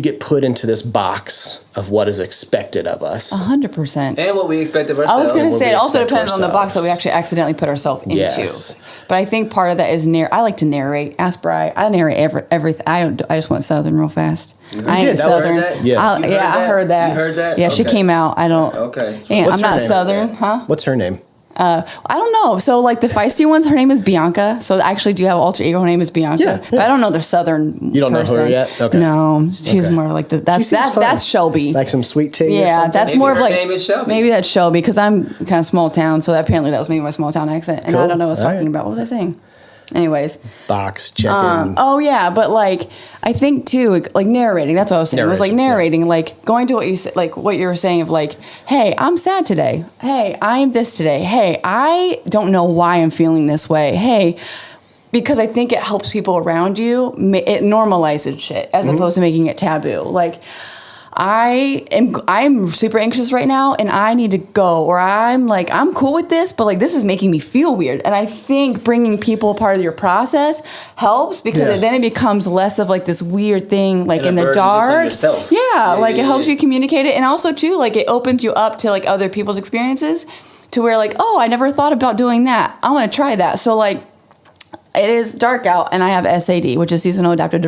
get put into this box of what is expected of us. 100%. And what we expect of ourselves. I was going to say, it also expect depends on the box that we actually accidentally put ourselves into. But I think part of that is I like to narrate. Ask Bri. I narrate everything. I just went Southern real fast. I ain't Southern. I heard that. You heard that? Yeah, she came out. I don't. Okay. Yeah, What's I'm her not name? Southern, huh? What's her name? I don't know. So like the feisty ones, her name is Bianca. So I actually do have an alter ego. Her name is Bianca. Yeah. But I don't know their Southern. You don't person. know her yet? Okay. No, she's more like that's Shelby. Like some sweet tea. Yeah, or something? that's Maybe more of her like name is Shelby. maybe that's Shelby, because I'm kind of small town. So apparently that was maybe my small town accent, and I don't know what I was talking about. What was I saying? Anyways. Box checking. Oh yeah, but like I think too, like narrating. That's what I was saying. It was like narrating, like going to what you said, like what you were saying of like, hey, I'm sad today. Hey, I'm this today. Hey, I don't know why I'm feeling this way. Hey, because I think it helps people around you. It normalizes shit as opposed to making it taboo. Like I'm super anxious right now and I need to go, or I'm cool with this, but like this is making me feel weird. And I think bringing people part of your process helps because then it becomes less of like this weird thing like in the dark. Like it helps you communicate it, and also too like it opens you up to like other people's experiences to where like, oh, I never thought about doing that. I want to try that. So like it is dark out and I have SAD, which is seasonal adaptive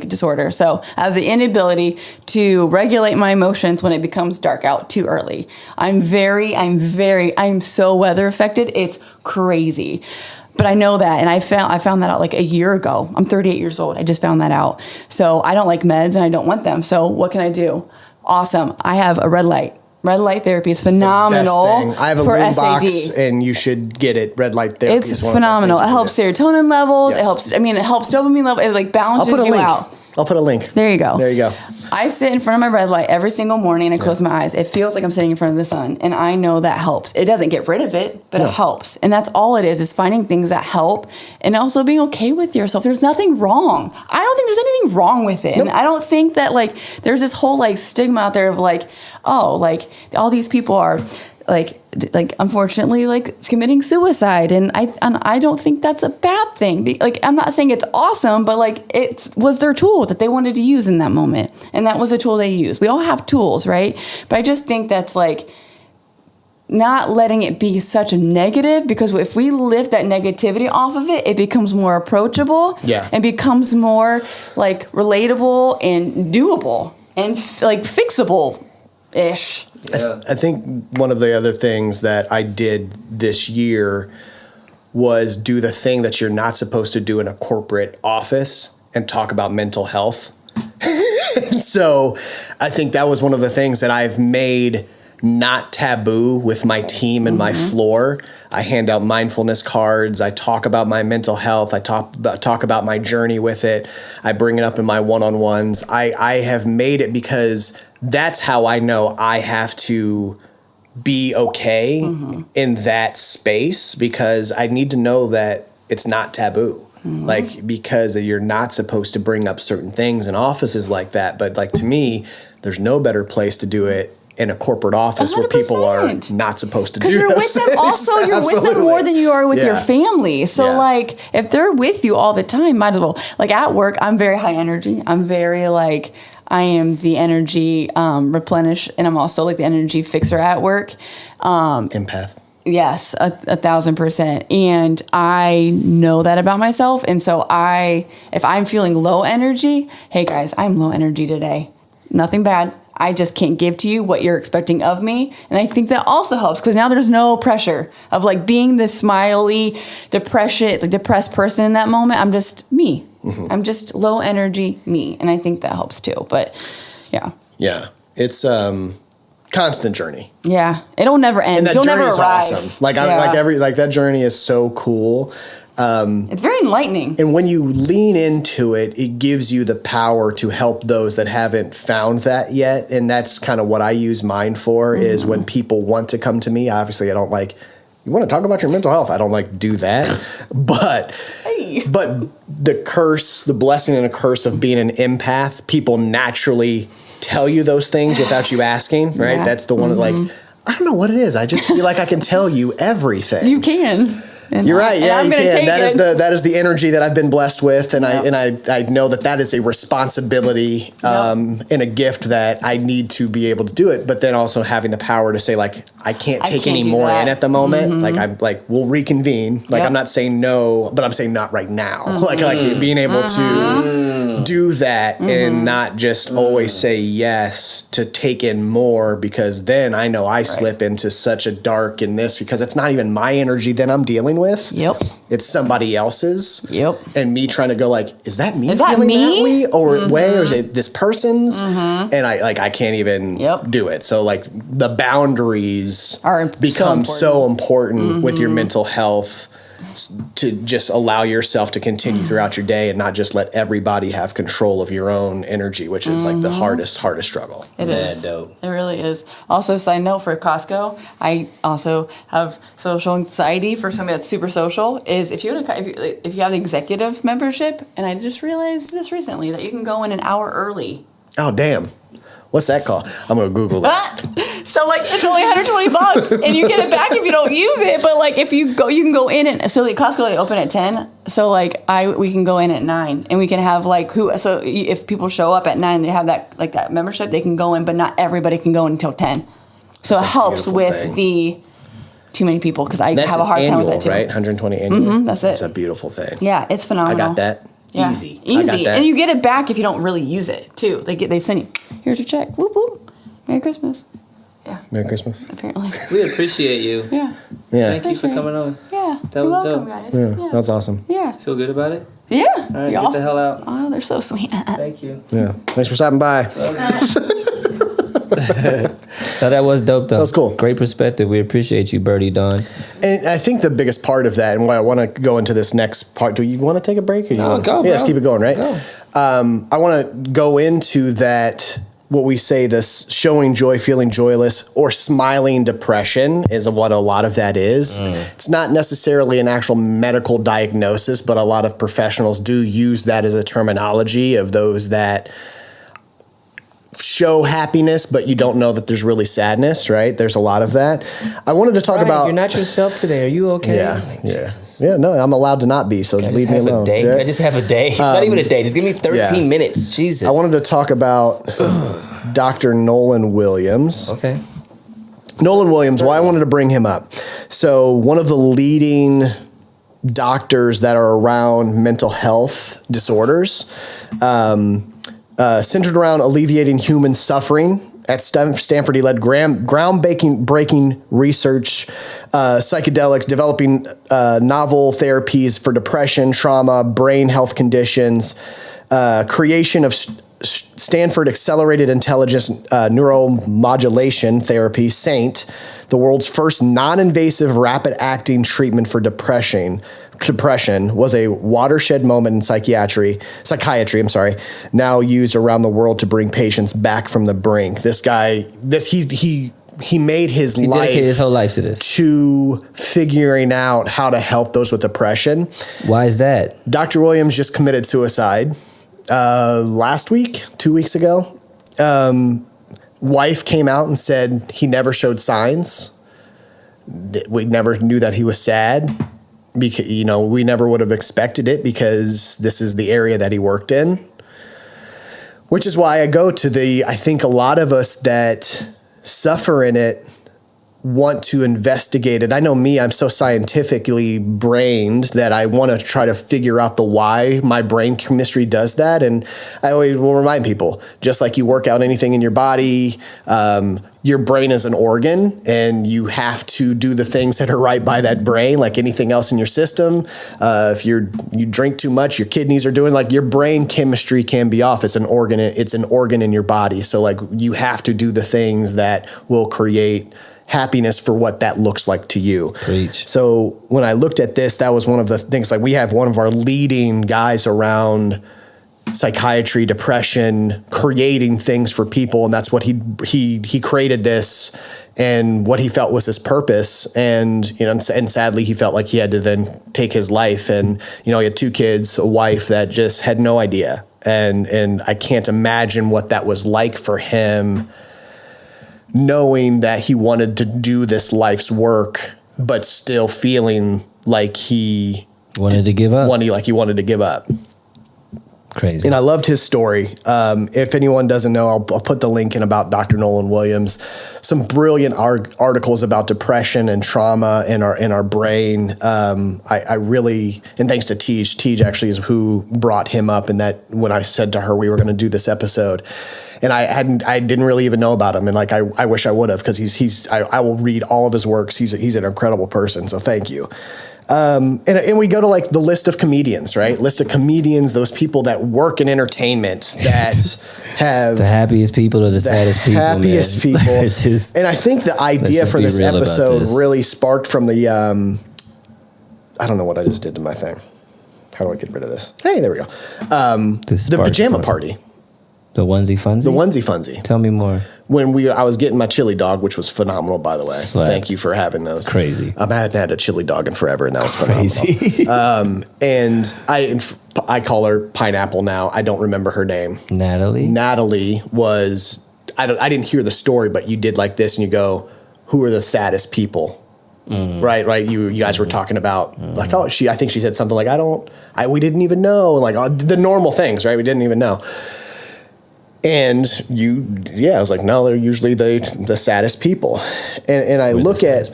disorder. So I have the inability to regulate my emotions when it becomes dark out too early. I'm so weather affected. It's crazy. But I know that, and I found that out like a year ago. I'm 38 years old. I just found that out. So I don't like meds and I don't want them. So what can I do? Awesome. I have a red light. Red light therapy is phenomenal. I have a room box, and you should get it. Red light therapy is phenomenal. It helps serotonin levels. Yes. It helps dopamine levels. It like balances you out. I'll put a link. There you go. There you go. I sit in front of my red light every single morning and I close my eyes. It feels like I'm sitting in front of the sun, and I know that helps. It doesn't get rid of it, but it helps. And that's all it is finding things that help and also being okay with yourself. There's nothing wrong. I don't think there's anything wrong with it. Nope. And I don't think that like there's this whole like stigma out there of like, oh, like all these people are like unfortunately like committing suicide, and I don't think that's a bad thing. Like I'm not saying it's awesome, but like it was their tool that they wanted to use in that moment, and that was a tool they used. We all have tools, right? But I just think that's like not letting it be such a negative, because if we lift that negativity off of it, it becomes more approachable, and becomes more like relatable and doable and like fixable ish. Yeah. I think one of the other things that I did this year was do the thing that you're not supposed to do in a corporate office and talk about mental health. So I think that was one of the things that I've made not taboo with my team and my floor. I hand out mindfulness cards. I talk about my mental health. I talk about my journey with it. I bring it up in my one-on-ones. I have made it because that's how I know I have to be okay in that space, because I need to know that it's not taboo. Like, because you're not supposed to bring up certain things in offices like that. But like, to me, there's no better place to do it in a corporate office 100%. Where people are not supposed to do because you're with them also. You're with them more than you are with your family. So like, if they're with you all the time, might as well. Like at work, I'm very high energy. I'm very like, I am the energy replenish, and I'm also like the energy fixer at work. Empath. Yes, 1,000%. And I know that about myself. And so if I'm feeling low energy, hey guys, I'm low energy today. Nothing bad. I just can't give to you what you're expecting of me. And I think that also helps, because now there's no pressure of like being this smiley, depressed person in that moment. I'm just me. I'm just low energy me. And I think that helps too. But yeah. Yeah. It's constant journey. Yeah. It'll never end. And that You'll journey never is arrive. awesome. That journey is so cool. It's very enlightening. And when you lean into it, it gives you the power to help those that haven't found that yet. And that's kind of what I use mine for, is when people want to come to me. Obviously, I don't like, you want to talk about your mental health? I don't like do that. But the blessing and the curse of being an empath, people naturally tell you those things without you asking, right? Yeah. That's the one that like, I don't know what it is. I just feel like I can tell you everything. You can. And you're right. Yeah, you can. That is the energy that I've been blessed with, and I know that is a responsibility and a gift that I need to be able to do it. But then also having the power to say, like, I can't take any more in at the moment. Like, I'm like, we'll reconvene. Like, I'm not saying no, but I'm saying not right now. Like being able to do that and not just always say yes to take in more, because then I know I slip into such a dark in this, because it's not even my energy that I'm dealing with. It's somebody else's. And me trying to go like, is that me feeling that way, or is it this person's? And I can't even do it. So like the boundaries become so important with your mental health. to just allow yourself to continue throughout your day and not just let everybody have control of your own energy, which is like the hardest struggle. It is. Dope. It really is. Also, side note for Costco, I also have social anxiety for somebody that's super social. Is if you have the executive membership, and I just realized this recently that you can go in an hour early. Oh, damn. What's that called? I'm going to Google that. So like it's only $120 and you get it back if you don't use it. But like if you go, you can go in and so like Costco they open at 10. So like we can go in at 9 and we can have like so if people show up at 9, they have that like that membership, they can go in, but not everybody can go in until 10. So it helps with the too many people because I have a hard time with that too. Right? 120 annual. That's it. It's a beautiful thing. Yeah, it's phenomenal. I got that. Yeah. Easy. I got that. And you get it back if you don't really use it too. They send you, here's your check. Whoop whoop. Merry Christmas. Yeah. Merry Christmas. Apparently. We appreciate you. Yeah. Yeah. Thank you for coming on. Yeah. That was welcome, dope. guys. Yeah. That's awesome. Yeah. Feel good about it? Yeah. All right, Y'all- get the hell out. Oh, they're so sweet. Thank you. Yeah. Thanks for stopping by. No, that was dope though. That was cool. Great perspective. We appreciate you, Birdie Dawn. And I think the biggest part of that, and why I want to go into this next part, do you want to take a break? Or you No, wanna- go, Yeah, bro. let's keep it going, right? Go. I want to go into that, what we say, this showing joy, feeling joyless, or smiling depression is what a lot of that is. It's not necessarily an actual medical diagnosis, but a lot of professionals do use that as a terminology of those that show happiness, but you don't know that there's really sadness, right? There's a lot of that. I wanted to talk about... You're not yourself today. Are you okay? Yeah, Like, yeah. Jesus. Yeah, no, I'm allowed to not be, so Can I leave just me have alone. a day? Yeah. Can I just have a day? Not even a day. Just give me 13 minutes. Jesus. I wanted to talk about Dr. Nolan Williams. Okay. Nolan Williams, why I wanted to bring him up. So one of the leading doctors that are around mental health disorders, centered around alleviating human suffering. At Stanford, he led groundbreaking research, psychedelics, developing novel therapies for depression, trauma, brain health conditions, creation of Stanford Accelerated Intelligence Neuromodulation Therapy, SAINT, the world's first non-invasive rapid-acting treatment for depression was a watershed moment in psychiatry, now used around the world to bring patients back from the brink. This guy, he made his life, dedicated his whole life to this, to figuring out how to help those with depression. Why is that? Dr. Williams just committed suicide last week, 2 weeks ago. Wife came out and said he never showed signs. We never knew that he was sad. Because, we never would have expected it because this is the area that he worked in. Which is why I go to I think a lot of us that suffer in it want to investigate it. I know me, I'm so scientifically brained that I want to try to figure out the why my brain chemistry does that. And I always will remind people, just like you work out anything in your body, your brain is an organ and you have to do the things that are right by that brain, like anything else in your system. If you drink too much, your kidneys are doing, like, your brain chemistry can be off. It's an organ in your body. So like you have to do the things that will create happiness for what that looks like to you. Preach. So when I looked at this, that was one of the things, like, we have one of our leading guys around psychiatry, depression, creating things for people. And that's what he created this and what he felt was his purpose. And, and sadly he felt like he had to then take his life. And, he had 2 kids, a wife that just had no idea. And I can't imagine what that was like for him, knowing that he wanted to do this life's work, but still feeling like he wanted to give up. He wanted to give up. Crazy. And I loved his story. If anyone doesn't know, I'll put the link in about Dr. Nolan Williams. Some brilliant articles about depression and trauma in our brain. I really, and thanks to Tej actually is who brought him up, and that when I said to her we were going to do this episode. And I didn't really even know about him, and like I wish I would have, because I will read all of his works. He's an incredible person, so thank you. And we go to like the list of comedians, right? List of comedians, those people that work in entertainment that have the happiest people or the saddest people. Happiest man. people. Just, and I think the idea for this episode really sparked from the I don't know what I just did to my thing. How do I get rid of this? Hey, there we go. The spark pajama plug. party. The onesie funzie? The onesie funzie. Tell me more. When I was getting my chili dog, which was phenomenal, by the way. Slaps. Thank you for having those. Crazy. I hadn't had a chili dog in forever, and that was phenomenal. Crazy. And I call her Pineapple now. I don't remember her name. Natalie was, I didn't hear the story, but you did like this, and you go, who are the saddest people? Right. You guys were talking about like, I think she said something like, we didn't even know, like the normal things, right? We didn't even know. And I was like, no, they're usually the saddest people. And I look at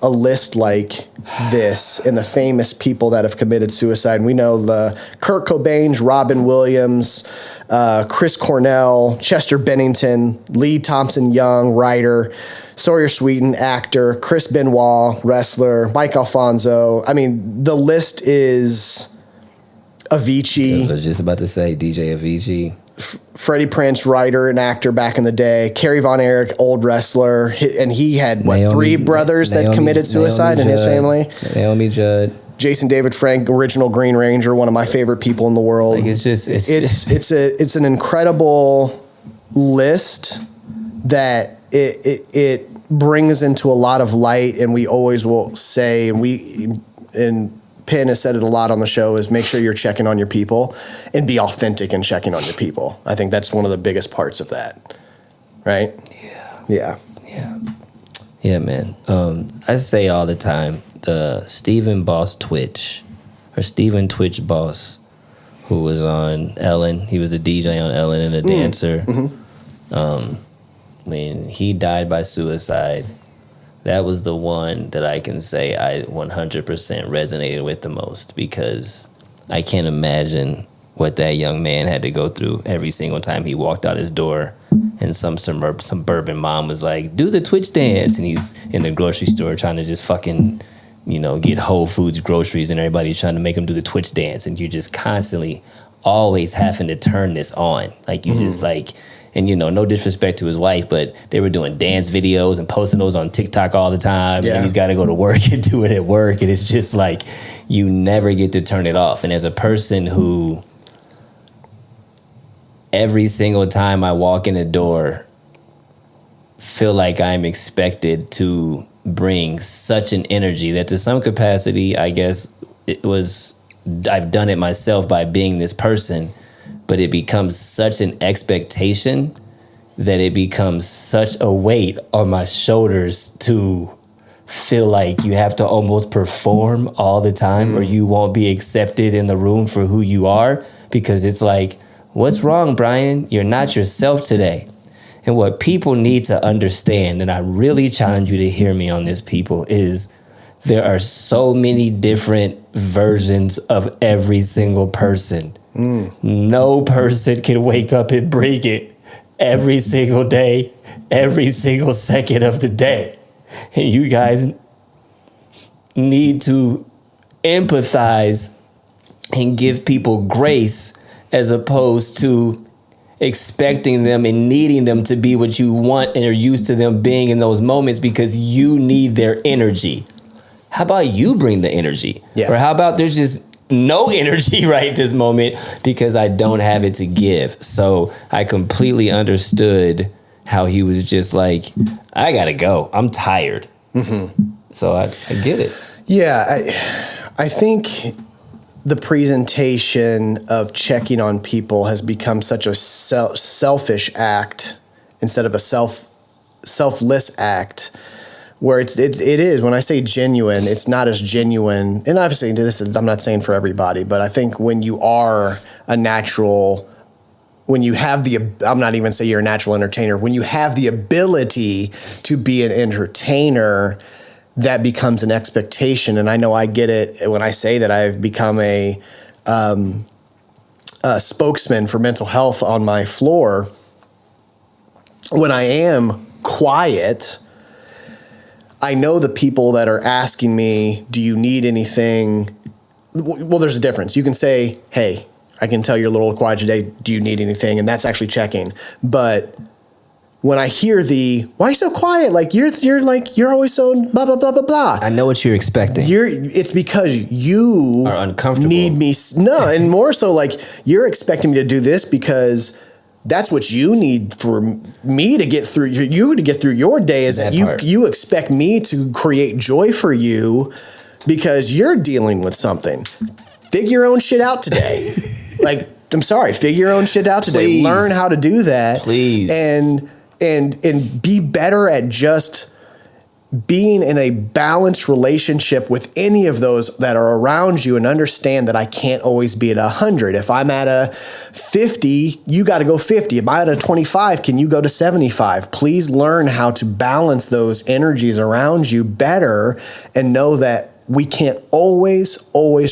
a list like this and the famous people that have committed suicide. And we know the Kurt Cobains, Robin Williams, Chris Cornell, Chester Bennington, Lee Thompson Young, writer, Sawyer Sweeten, actor, Chris Benoit, wrestler, Mike Alfonso. I mean, the list is Avicii. I was just about to say DJ Avicii. Freddie Prinze, writer and actor back in the day. Kerry Von Erich, old wrestler. And he had, three brothers that committed suicide in his family? Naomi Judd. Jason David Frank, original Green Ranger, one of my favorite people in the world. Like it's an incredible list that it brings into a lot of light, and we always will say, and Penn has said it a lot on the show, is make sure you're checking on your people and be authentic in checking on your people. I think that's one of the biggest parts of that, right? Yeah, man. I say all the time, the Stephen Twitch Boss, who was on Ellen. He was a DJ on Ellen and a dancer. When he died by suicide, that was the one that I can say I 100% resonated with the most, because I can't imagine what that young man had to go through every single time he walked out his door and some suburban mom was like, do the Twitch dance, and he's in the grocery store trying to just fucking, get Whole Foods groceries, and everybody's trying to make him do the Twitch dance, and you're just constantly always having to turn this on. Like, you just like... And, no disrespect to his wife, but they were doing dance videos and posting those on TikTok all the time. Yeah. And he's got to go to work and do it at work. And it's just like, you never get to turn it off. And as a person who, every single time I walk in the door, feel like I'm expected to bring such an energy that to some capacity, I guess I've done it myself by being this person. But it becomes such an expectation that it becomes such a weight on my shoulders to feel like you have to almost perform all the time or you won't be accepted in the room for who you are, because it's like, what's wrong, Brian? You're not yourself today. And what people need to understand, and I really challenge you to hear me on this, people, is there are so many different versions of every single person. No person can wake up and bring it every single day, every single second of the day. And you guys need to empathize and give people grace as opposed to expecting them and needing them to be what you want and are used to them being in those moments, because you need their energy. How about you bring the energy? Yeah. Or how about there's just no energy right this moment because I don't have it to give. So I completely understood how he was just like, I gotta go. I'm tired. So I get it. Yeah, I think the presentation of checking on people has become such a selfish act instead of a selfless act. Where it is, when I say genuine, it's not as genuine. And obviously, I'm not saying for everybody, but I think when you are a natural, when you have I'm not even saying you're a natural entertainer, when you have the ability to be an entertainer, that becomes an expectation. And I know I get it when I say that I've become a spokesman for mental health on my floor. When I am quiet, I know the people that are asking me, do you need anything? Well, there's a difference. You can say, hey, I can tell you're a little quiet today. Do you need anything? And that's actually checking. But when I hear why are you so quiet? Like you're always so blah blah blah blah blah. I know what you're expecting. It's because you are uncomfortable. Need me. No, and more so like you're expecting me to do this because that's what you need for me to get through. You to get through your day is that you expect me to create joy for you because you're dealing with something. Figure your own shit out today. Like, I'm sorry, figure your own shit out today. Please. Learn how to do that. Please. And be better at just being in a balanced relationship with any of those that are around you, and understand that I can't always be at 100. If I'm at a 50, you got to go 50. If I'm at a 25, can you go to 75? Please learn how to balance those energies around you better, and know that we can't always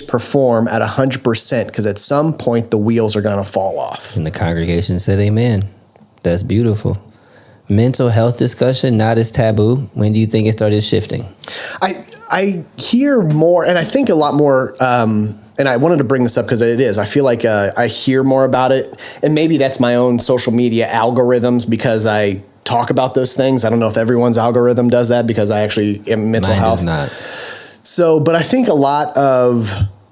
perform at 100%, because at some point the wheels are going to fall off. And the congregation said amen. That's beautiful. Mental health discussion, not as taboo. When do you think it started shifting? I hear more, and I think a lot more, and I wanted to bring this up because it is. I feel like I hear more about it, and maybe that's my own social media algorithms because I talk about those things. I don't know if everyone's algorithm does that because I actually am mental health. Mine does not. So, but I think a lot of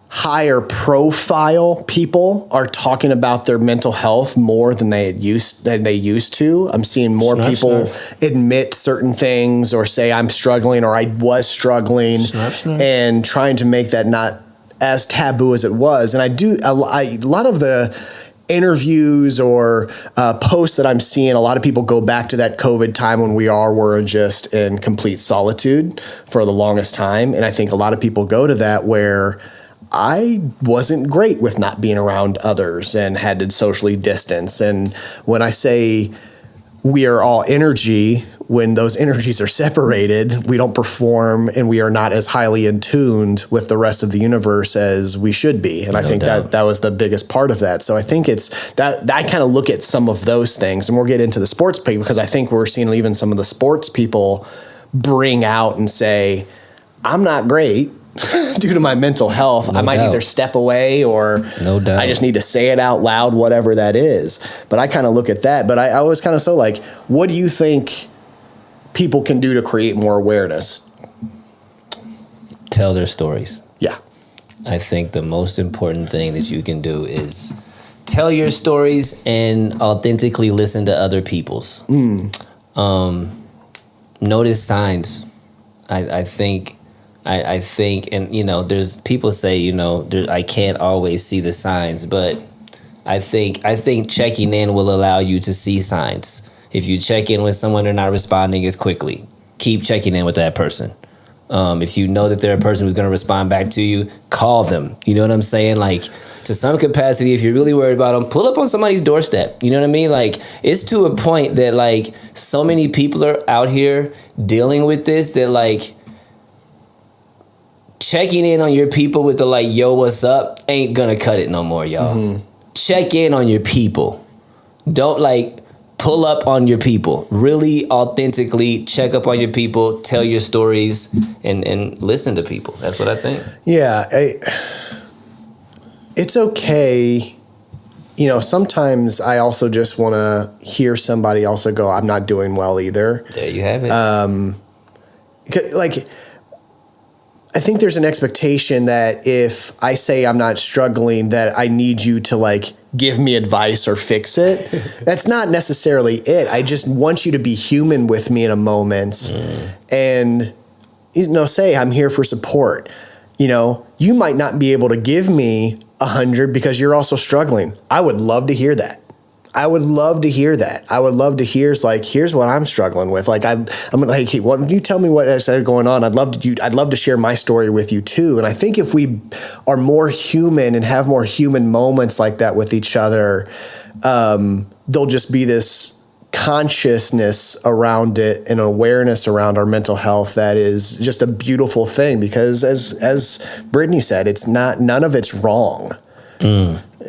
higher profile people are talking about their mental health more than they used to. I'm seeing more people admit certain things or say I'm struggling or I was struggling, and trying to make that not as taboo as it was. And a lot of the interviews or posts that I'm seeing, a lot of people go back to that COVID time when we were just in complete solitude for the longest time. And I think a lot of people go to that where I wasn't great with not being around others and had to socially distance. And when I say we are all energy, when those energies are separated, we don't perform, and we are not as highly in tuned with the rest of the universe as we should be. And I think that was the biggest part of that. So I think it's that I kind of look at some of those things, and we'll get into the sports people, because I think we're seeing even some of the sports people bring out and say, I'm not great due to my mental health. I might either step away or I just need to say it out loud, whatever that is. But I kind of look at that. But I was kind of so like, what do you think people can do to create more awareness? Tell their stories. Yeah. I think the most important thing that you can do is tell your stories and authentically listen to other people's. Notice signs. I think, and there's people say, I can't always see the signs, but I think checking in will allow you to see signs. If you check in with someone, they're not responding as quickly, keep checking in with that person. If you know that they're a person who's going to respond back to you, call them. You know what I'm saying? Like, to some capacity, if you're really worried about them, pull up on somebody's doorstep. You know what I mean? Like, it's to a point that, like, so many people are out here dealing with this that, like, checking in on your people with the, like, yo, what's up, ain't gonna cut it no more, y'all. Mm-hmm. Check in on your people. Don't, like, pull up on your people. Really authentically check up on your people, tell your stories, and listen to people. That's what I think. Yeah. It's okay. Sometimes I also just want to hear somebody also go, I'm not doing well either. There you have it. I think there's an expectation that if I say I'm not struggling, that I need you to, like, give me advice or fix it. That's not necessarily it. I just want you to be human with me in a moment and, say I'm here for support. You might not be able to give me 100 because you're also struggling. I would love to hear that. I would love to hear that. I would love to hear, like, here's what I'm struggling with. Like, I'm like, hey, what, you tell me what is going on. I'd love to share my story with you too. And I think if we are more human and have more human moments like that with each other, there'll just be this consciousness around it and awareness around our mental health that is just a beautiful thing. Because as Brittany said, none of it's wrong.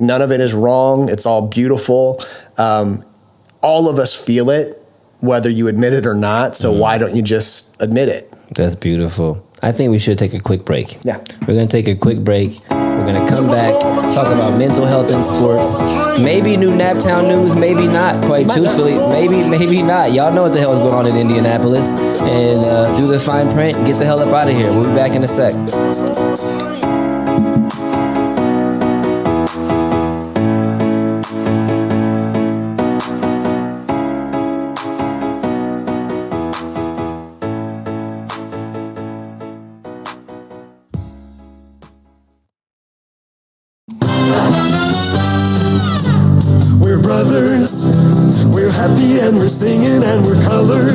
None of it is wrong. It's all beautiful. All of us feel it, whether you admit it or not. So why don't you just admit it? That's beautiful. I think we should take a quick break. Yeah. We're going to take a quick break. We're going to come back, talk about mental health in sports. Maybe new Naptown news, maybe not, quite truthfully. Maybe not. Y'all know what the hell is going on in Indianapolis. And do the fine print and get the hell up out of here. We'll be back in a sec. We're brothers, we're happy and we're singing and we're colored.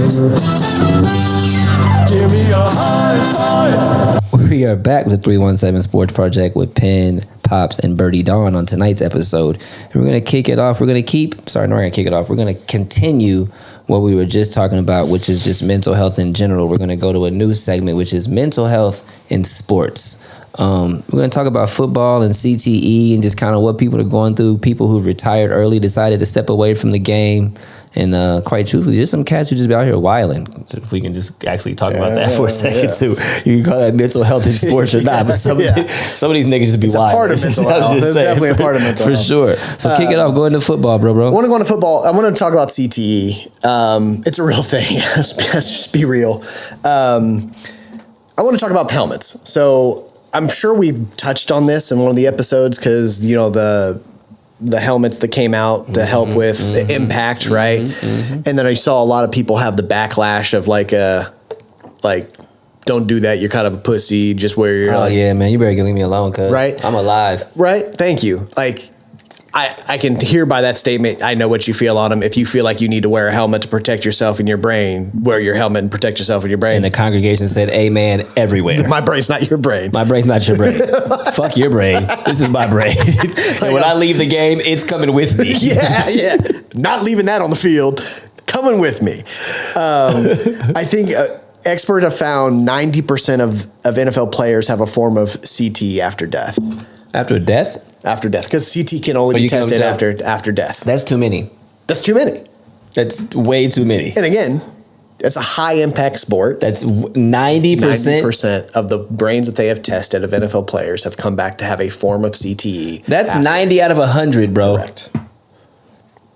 Give me a high five. We are back with the 317 Sports Project with Penn, Pops, and Birdie Dawn on tonight's episode. And we're going to kick it off. We're going to continue what we were just talking about, which is just mental health in general. We're going to go to a new segment, which is mental health in sports. We're going to talk about football and CTE and just kind of what people are going through. People who retired early, decided to step away from the game. And quite truthfully, there's some cats who just be out here wilding. If we can just actually talk about that for a second, too. You can call that mental health in sports or not, but some of these niggas just be wild. It's a part of mental health. It's definitely a part of mental health. For sure. So kick it off. Go into football, bro. I want to go into football. I want to talk about CTE. It's a real thing. Let's just be real. I want to talk about the helmets. So I'm sure we touched on this in one of the episodes because, you know, the helmets that came out to help with the impact, right? And then I saw a lot of people have the backlash of like, don't do that. You're kind of a pussy. Just wear your yeah, man. You better leave me alone, cuz. Right? I'm alive. Right? Thank you. Like, I can hear by that statement, I know what you feel on them. If you feel like you need to wear a helmet to protect yourself and your brain, wear your helmet and protect yourself and your brain. And the congregation said, amen, everywhere. My brain's not your brain. My brain's not your brain. Fuck your brain. This is my brain. And when I leave the game, it's coming with me. Yeah. Not leaving that on the field. Coming with me. I think experts have found 90% of NFL players have a form of CTE after death. After death? After death. Because CT can only be tested after death. That's too many. That's too many. That's way too many. And again, it's a high impact sport. That's 90%. 90% of the brains that they have tested of NFL players have come back to have a form of CTE. That's 90 out of 100, bro. Correct.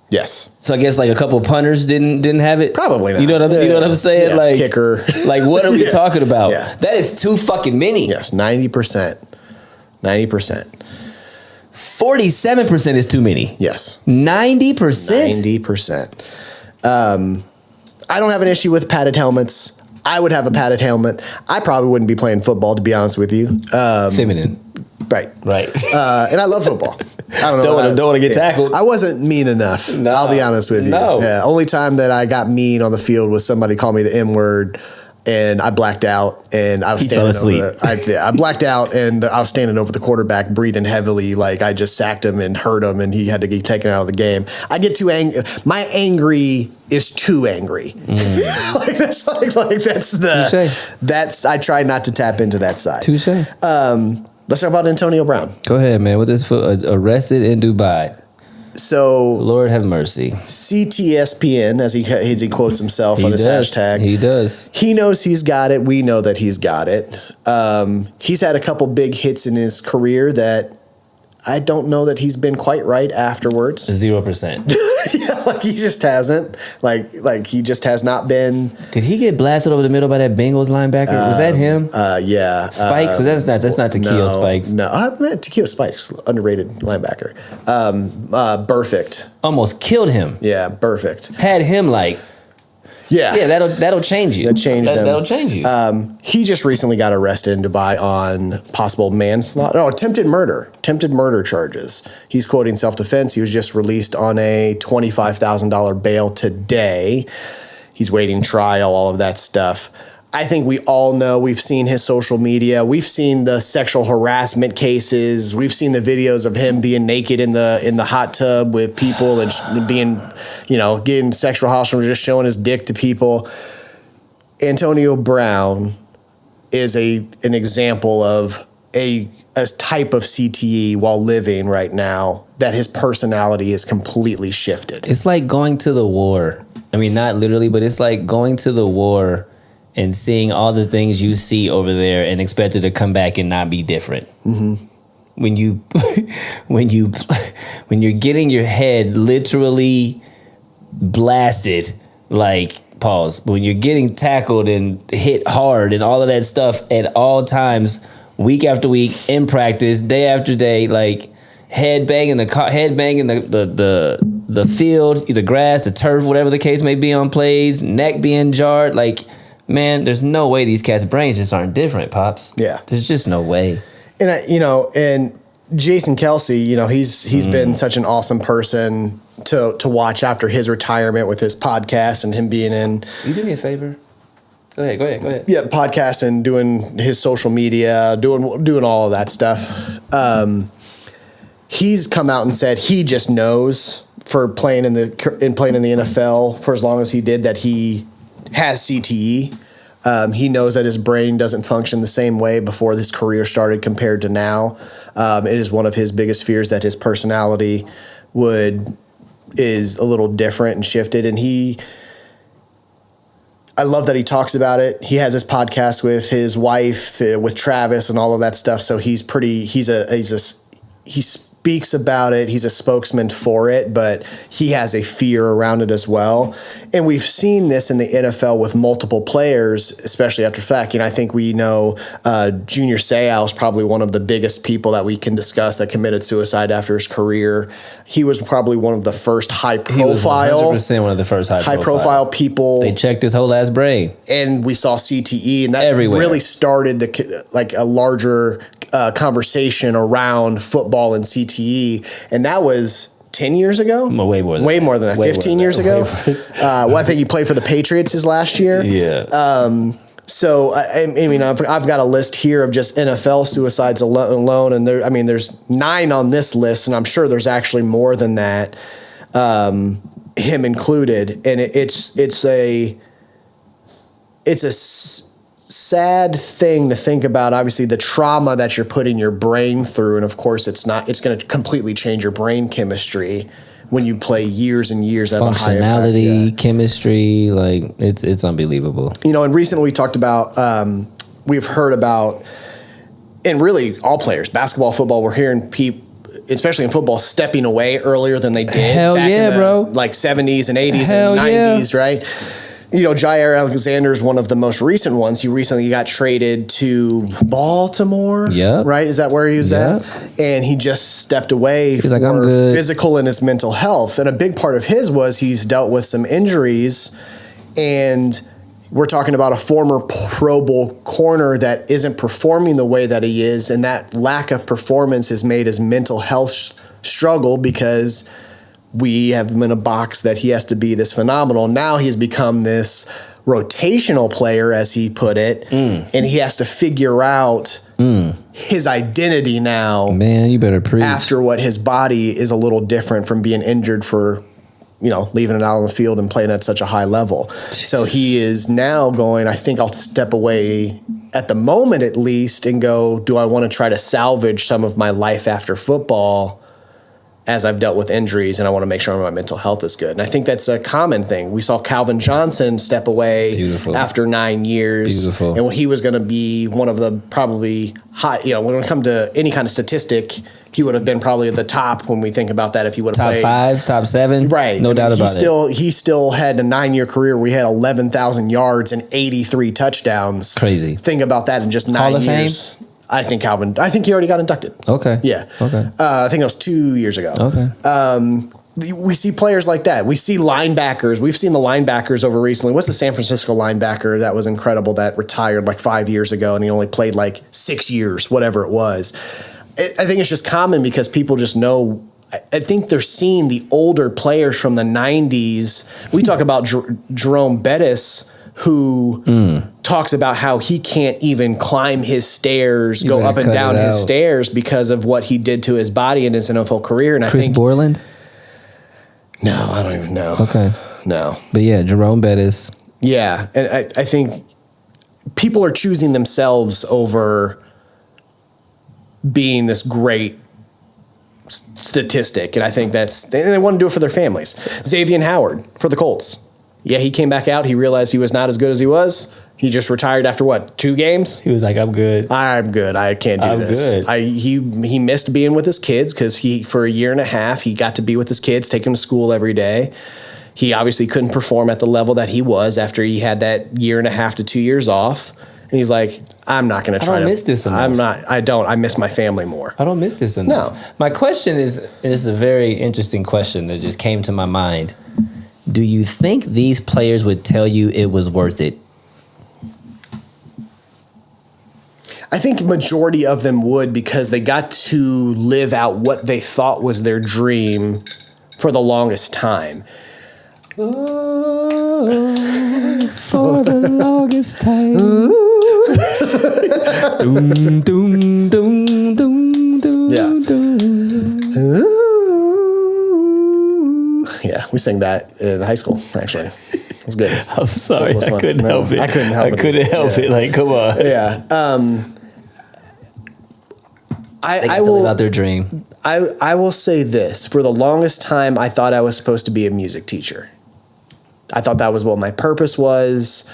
Yes. So I guess like a couple punters didn't have it. Probably not. You know what I'm saying? Yeah, like kicker. Like what are we talking about? Yeah. That is too fucking many. Yes, 90%. 90%. 47% is too many. Yes. 90%? 90%. I don't have an issue with padded helmets. I would have a padded helmet. I probably wouldn't be playing football, to be honest with you. Feminine. Right. And I love football. I don't want to get tackled. I wasn't mean enough. No. I'll be honest with you. No. Yeah. Only time that I got mean on the field was somebody called me the M word. And I blacked out, and I was standing over. I blacked out, and I was standing over the quarterback, breathing heavily, like I just sacked him and hurt him, and he had to get taken out of the game. I get too angry. My angry is too angry. That's I try not to tap into that side. Touche. Let's talk about Antonio Brown. Go ahead, man. With this arrested in Dubai. So, Lord have mercy. CTSPN, as he quotes himself on his hashtag. He does. He knows he's got it. We know that he's got it. He's had a couple big hits in his career that I don't know that he's been quite right afterwards. 0%. Yeah, like he just hasn't. Like he just has not been. Did he get blasted over the middle by that Bengals linebacker? Was that him? Yeah. Spikes? That's not Takeo Spikes. No, Takeo Spikes, underrated linebacker. Perfect. Almost killed him. Yeah, perfect. Had him like. Yeah, that'll change you. That'll change you. He just recently got arrested in Dubai on possible manslaughter. No, attempted murder charges. He's quoting self-defense. He was just released on a $25,000 bail today. He's waiting trial, all of that stuff. I think we all know, we've seen his social media. We've seen the sexual harassment cases. We've seen the videos of him being naked in the hot tub with people and being, getting sexual harassment, just showing his dick to people. Antonio Brown is an example of a type of CTE while living right now, that his personality is completely shifted. It's like going to the war. I mean, not literally, but it's like going to the war and seeing all the things you see over there and expect it to come back and not be different. Mm-hmm. When you're getting your head literally blasted, like, pause, when you're getting tackled and hit hard and all of that stuff at all times, week after week, in practice, day after day, like head banging the field, the grass, the turf, whatever the case may be on plays, neck being jarred, like, man, there's no way these cats' brains just aren't different, Pops. Yeah. There's just no way. And and Jason Kelsey, he's been such an awesome person to watch after his retirement with his podcast and him being in. You do me a favor. Go ahead. Yeah, podcast and doing his social media, doing all of that stuff. He's come out and said he just knows for playing in the NFL for as long as he did that he has CTE. He knows that his brain doesn't function the same way before his career started compared to now. It is one of his biggest fears that his personality is a little different and shifted. And I love that he talks about it. He has his podcast with his wife, with Travis, and all of that stuff. So he speaks about it. He's a spokesman for it, but he has a fear around it as well. And we've seen this in the NFL with multiple players, especially after fact. I think we know Junior Seau is probably one of the biggest people that we can discuss that committed suicide after his career. He was probably one of the first high-profile. He was 100% one of the first high-profile people. They checked his whole ass brain. And we saw CTE, and that everywhere. Really started a larger conversation around football and CTE, and that was 10 years ago? Way more than that. 15 years ago? I think he played for the Patriots his last year. Yeah. So, I mean, I've got a list here of just NFL suicides alone, and there's 9 on this list, and I'm sure there's actually more than that, him included. And it's a sad thing to think about. Obviously, the trauma that you're putting your brain through, and of course, it's going to completely change your brain chemistry when you play years and years at a high impact. Functionality, chemistry, like it's unbelievable. And recently we talked about, we've heard about, and really all players, basketball, football, we're hearing people, especially in football, stepping away earlier than they did. Hell back yeah, in the, bro. Like 70s and 80s Hell and 90s, yeah. right? Jair Alexander is one of the most recent ones. He recently got traded to Baltimore. Yeah. Right? Is that where he was at? And he just stepped away for I'm good. physical and his mental health. And a big part of his was he's dealt with some injuries. And we're talking about a former Pro Bowl corner that isn't performing the way that he is. And that lack of performance has made his mental health struggle because we have him in a box that he has to be this phenomenal. Now he's become this rotational player, as he put it, and he has to figure out his identity now. Man, you better preach. After what his body is a little different from being injured for, leaving it out on the field and playing at such a high level. So he is now going, I think I'll step away at the moment at least and go, do I want to try to salvage some of my life after football as I've dealt with injuries, and I want to make sure my mental health is good. And I think that's a common thing. We saw Calvin Johnson step away after 9 years. Beautiful. And he was going to be one of the probably high, when it comes to any kind of statistic, he would have been probably at the top when we think about that if he would have played. Top 5, top 7? Right. No doubt about it. He still had a 9-year career where he had 11,000 yards and 83 touchdowns. Crazy. Think about that in just 9 Hall of years. Fame? I think he already got inducted. Okay. Yeah. Okay. I think it was 2 years ago. Okay. We see players like that. We see linebackers. We've seen the linebackers over recently. What's the San Francisco linebacker that was incredible that retired like 5 years ago and he only played like 6 years, whatever it was. I think it's just common because people just know. I think they're seeing the older players from the 90s. We talk about Jerome Bettis, who talks about how he can't even climb his stairs, go up and down his stairs because of what he did to his body in his NFL career. And Chris Borland? No, I don't even know. Okay. No. But yeah, Jerome Bettis. Yeah. And I think people are choosing themselves over being this great statistic. And I think they want to do it for their families. Xavier Howard for the Colts. Yeah, he came back out. He realized he was not as good as he was. He just retired after what, 2 games? He was like, I'm good. I'm good. I can't do this. Good. He missed being with his kids because for a year and a half, he got to be with his kids, take them to school every day. He obviously couldn't perform at the level that he was after he had that year and a half to 2 years off. And he's like, I'm not going to try to. I don't miss this enough. I miss my family more. I don't miss this enough. No. My question is, this is a very interesting question that just came to my mind. Do you think these players would tell you it was worth it? I think majority of them would because they got to live out what they thought was their dream for the longest time. Oh, for the longest time. Doom, doom, doom, doom, doom, Yeah. doom. Yeah, we sang that in high school, actually. It's good. I'm sorry, It was I fun. couldn't No, help it. I couldn't help it. it. Like, come on. Yeah. They got to live out their dream. I will say this. For the longest time, I thought I was supposed to be a music teacher. I thought that was what my purpose was.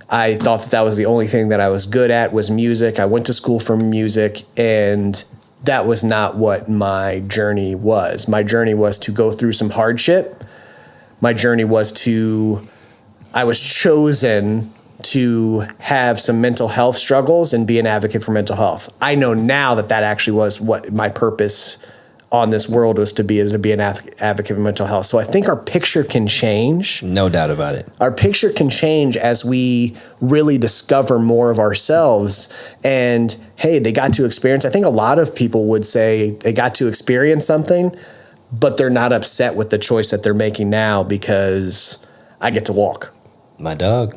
I thought that was the only thing that I was good at was music. I went to school for music, and that was not what my journey was. My journey was to go through some hardship. My journey was I was chosen to have some mental health struggles and be an advocate for mental health. I know now that actually was what my purpose on this world was to be an advocate for mental health. So I think our picture can change. No doubt about it. Our picture can change as we really discover more of ourselves. And hey, they got to experience, I think a lot of people would say they got to experience something, but they're not upset with the choice that they're making now because I get to walk. My dog.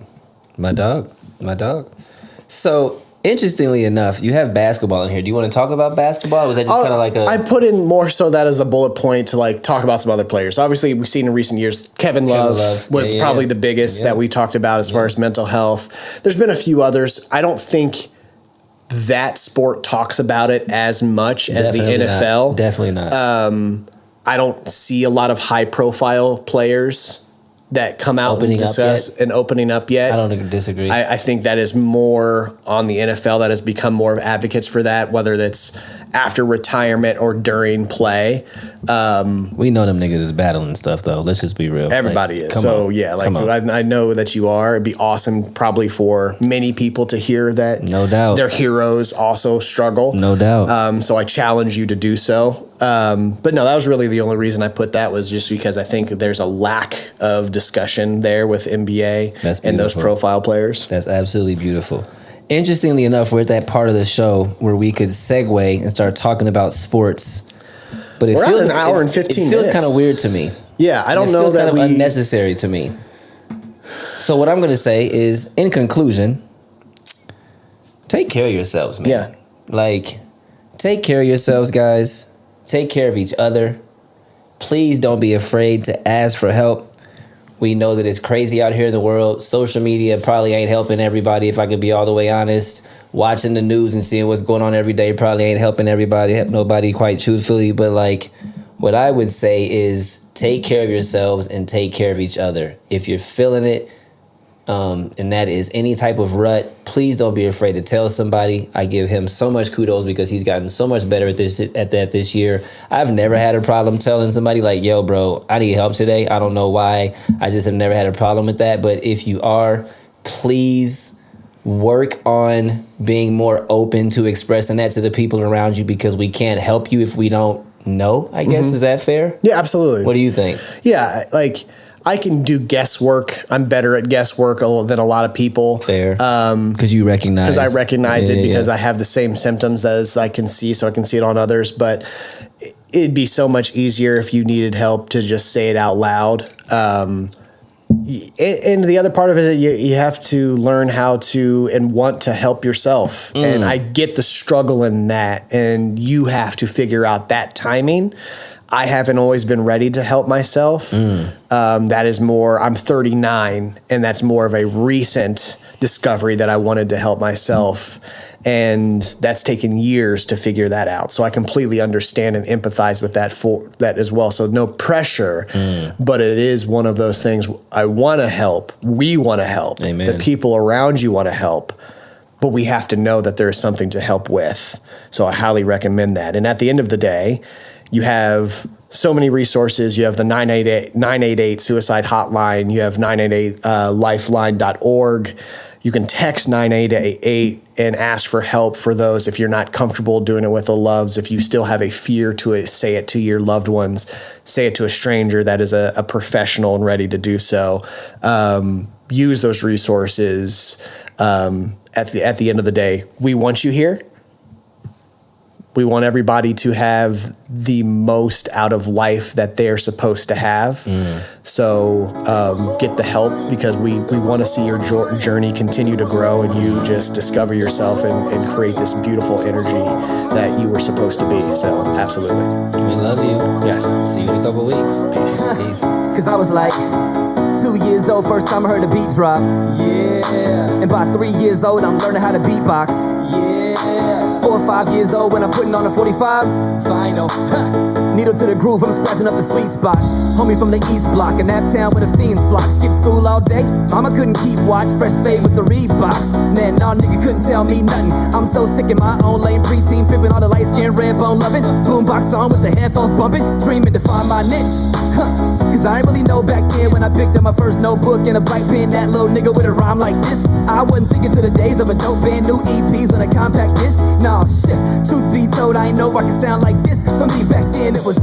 So, interestingly enough, you have basketball in here. Do you want to talk about basketball? Or was that just kind of like I put in more so that as a bullet point to like talk about some other players. Obviously, we've seen in recent years, Kevin Love was probably the biggest that we talked about as far as mental health. There's been a few others. I don't think that sport talks about it as much as the NFL. Definitely not. I don't see a lot of high profile players that come out and discuss and opening up yet. I don't disagree. I think that is more on the NFL that has become more of advocates for that, whether that's after retirement or during play. We know them niggas is battling stuff though. Let's just be real. Everybody is. So yeah, like I know that you are. It'd be awesome probably for many people to hear that. No doubt. Their heroes also struggle. No doubt. So I challenge you to do so. But no, that was really the only reason I put that was just because I think there's a lack of discussion there with NBA and those profile players. That's absolutely beautiful. Interestingly enough, we're at that part of the show where we could segue and start talking about sports. But it feels an hour and 15 minutes. It feels kind of weird to me. Yeah, I don't know that it feels that kind of unnecessary to me. So what I'm going to say is, in conclusion, take care of yourselves, man. Yeah. Like, take care of yourselves, guys. Take care of each other. Please don't be afraid to ask for help. We know that it's crazy out here in the world. Social media probably ain't helping everybody, if I could be all the way honest. Watching the news and seeing what's going on every day probably ain't helping nobody quite truthfully. But like, what I would say is take care of yourselves and take care of each other. If you're feeling it, and that is any type of rut, please don't be afraid to tell somebody. I give him so much kudos because he's gotten so much better at that this year. I've never had a problem telling somebody like, yo, bro, I need help today. I don't know why. I just have never had a problem with that. But if you are, please work on being more open to expressing that to the people around you, because we can't help you if we don't know, I guess. Is that fair? Yeah, absolutely. What do you think? Yeah, like I can do guesswork. I'm better at guesswork than a lot of people. Fair. Because you recognize. Because I recognize it because I have the same symptoms as I can see, so I can see it on others. But it'd be so much easier if you needed help to just say it out loud. And the other part of it, you have to learn how to and want to help yourself. And I get the struggle in that. And you have to figure out that timing. I haven't always been ready to help myself. That is more, I'm 39, and that's more of a recent discovery that I wanted to help myself. And that's taken years to figure that out. So I completely understand and empathize with that as well. So no pressure, but it is one of those things. I want to help. We want to help. Amen. The people around you want to help, but we have to know that there is something to help with. So I highly recommend that. And at the end of the day, you have so many resources. You have the 988 suicide hotline. You have 988lifeline.org. You can text 988 and ask for help for those if you're not comfortable doing it with the loves. If you still have a fear to it, say it to your loved ones. Say it to a stranger that is a professional and ready to do so. Use those resources. At the end of the day, we want you here. We want everybody to have the most out of life that they're supposed to have. So get the help, because we want to see your journey continue to grow and you just discover yourself and create this beautiful energy that you were supposed to be. So absolutely. We love you. Yes. See you in a couple weeks. Peace. Peace. Cause I was like 2 years old, first time I heard a beat drop. Yeah. And by 3 years old, I'm learning how to beatbox. Yeah. 4 or 5 years old when I'm putting on the 45s. Final. Needle to the groove, I'm scratching up the sweet spots. Homie from the East Block, in that town where the fiends flock. Skip school all day, mama couldn't keep watch. Fresh fade with the Reeboks. Man, nah, nigga couldn't tell me nothing. I'm so sick in my own lane, preteen pimping, all the light skin, red bone loving. Boombox on with the headphones bumping, dreaming to find my niche. Cause I ain't really know back then when I picked up my first notebook and a black pen, that little nigga with a rhyme like this. I wasn't thinking to the days of a dope band, new EPs on a compact disc. Nah, shit, truth be told, I ain't know I could sound like this. For me back then, it was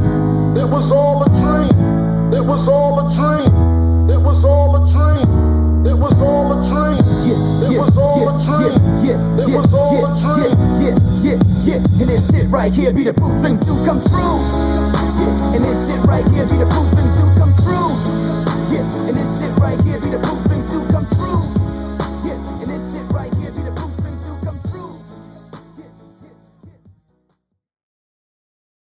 all a dream. It was all a dream. It was all a dream. It was all a dream. It was all a dream. It was all a dream. And this shit right here be the proof dreams do come true. And this shit right here be the proof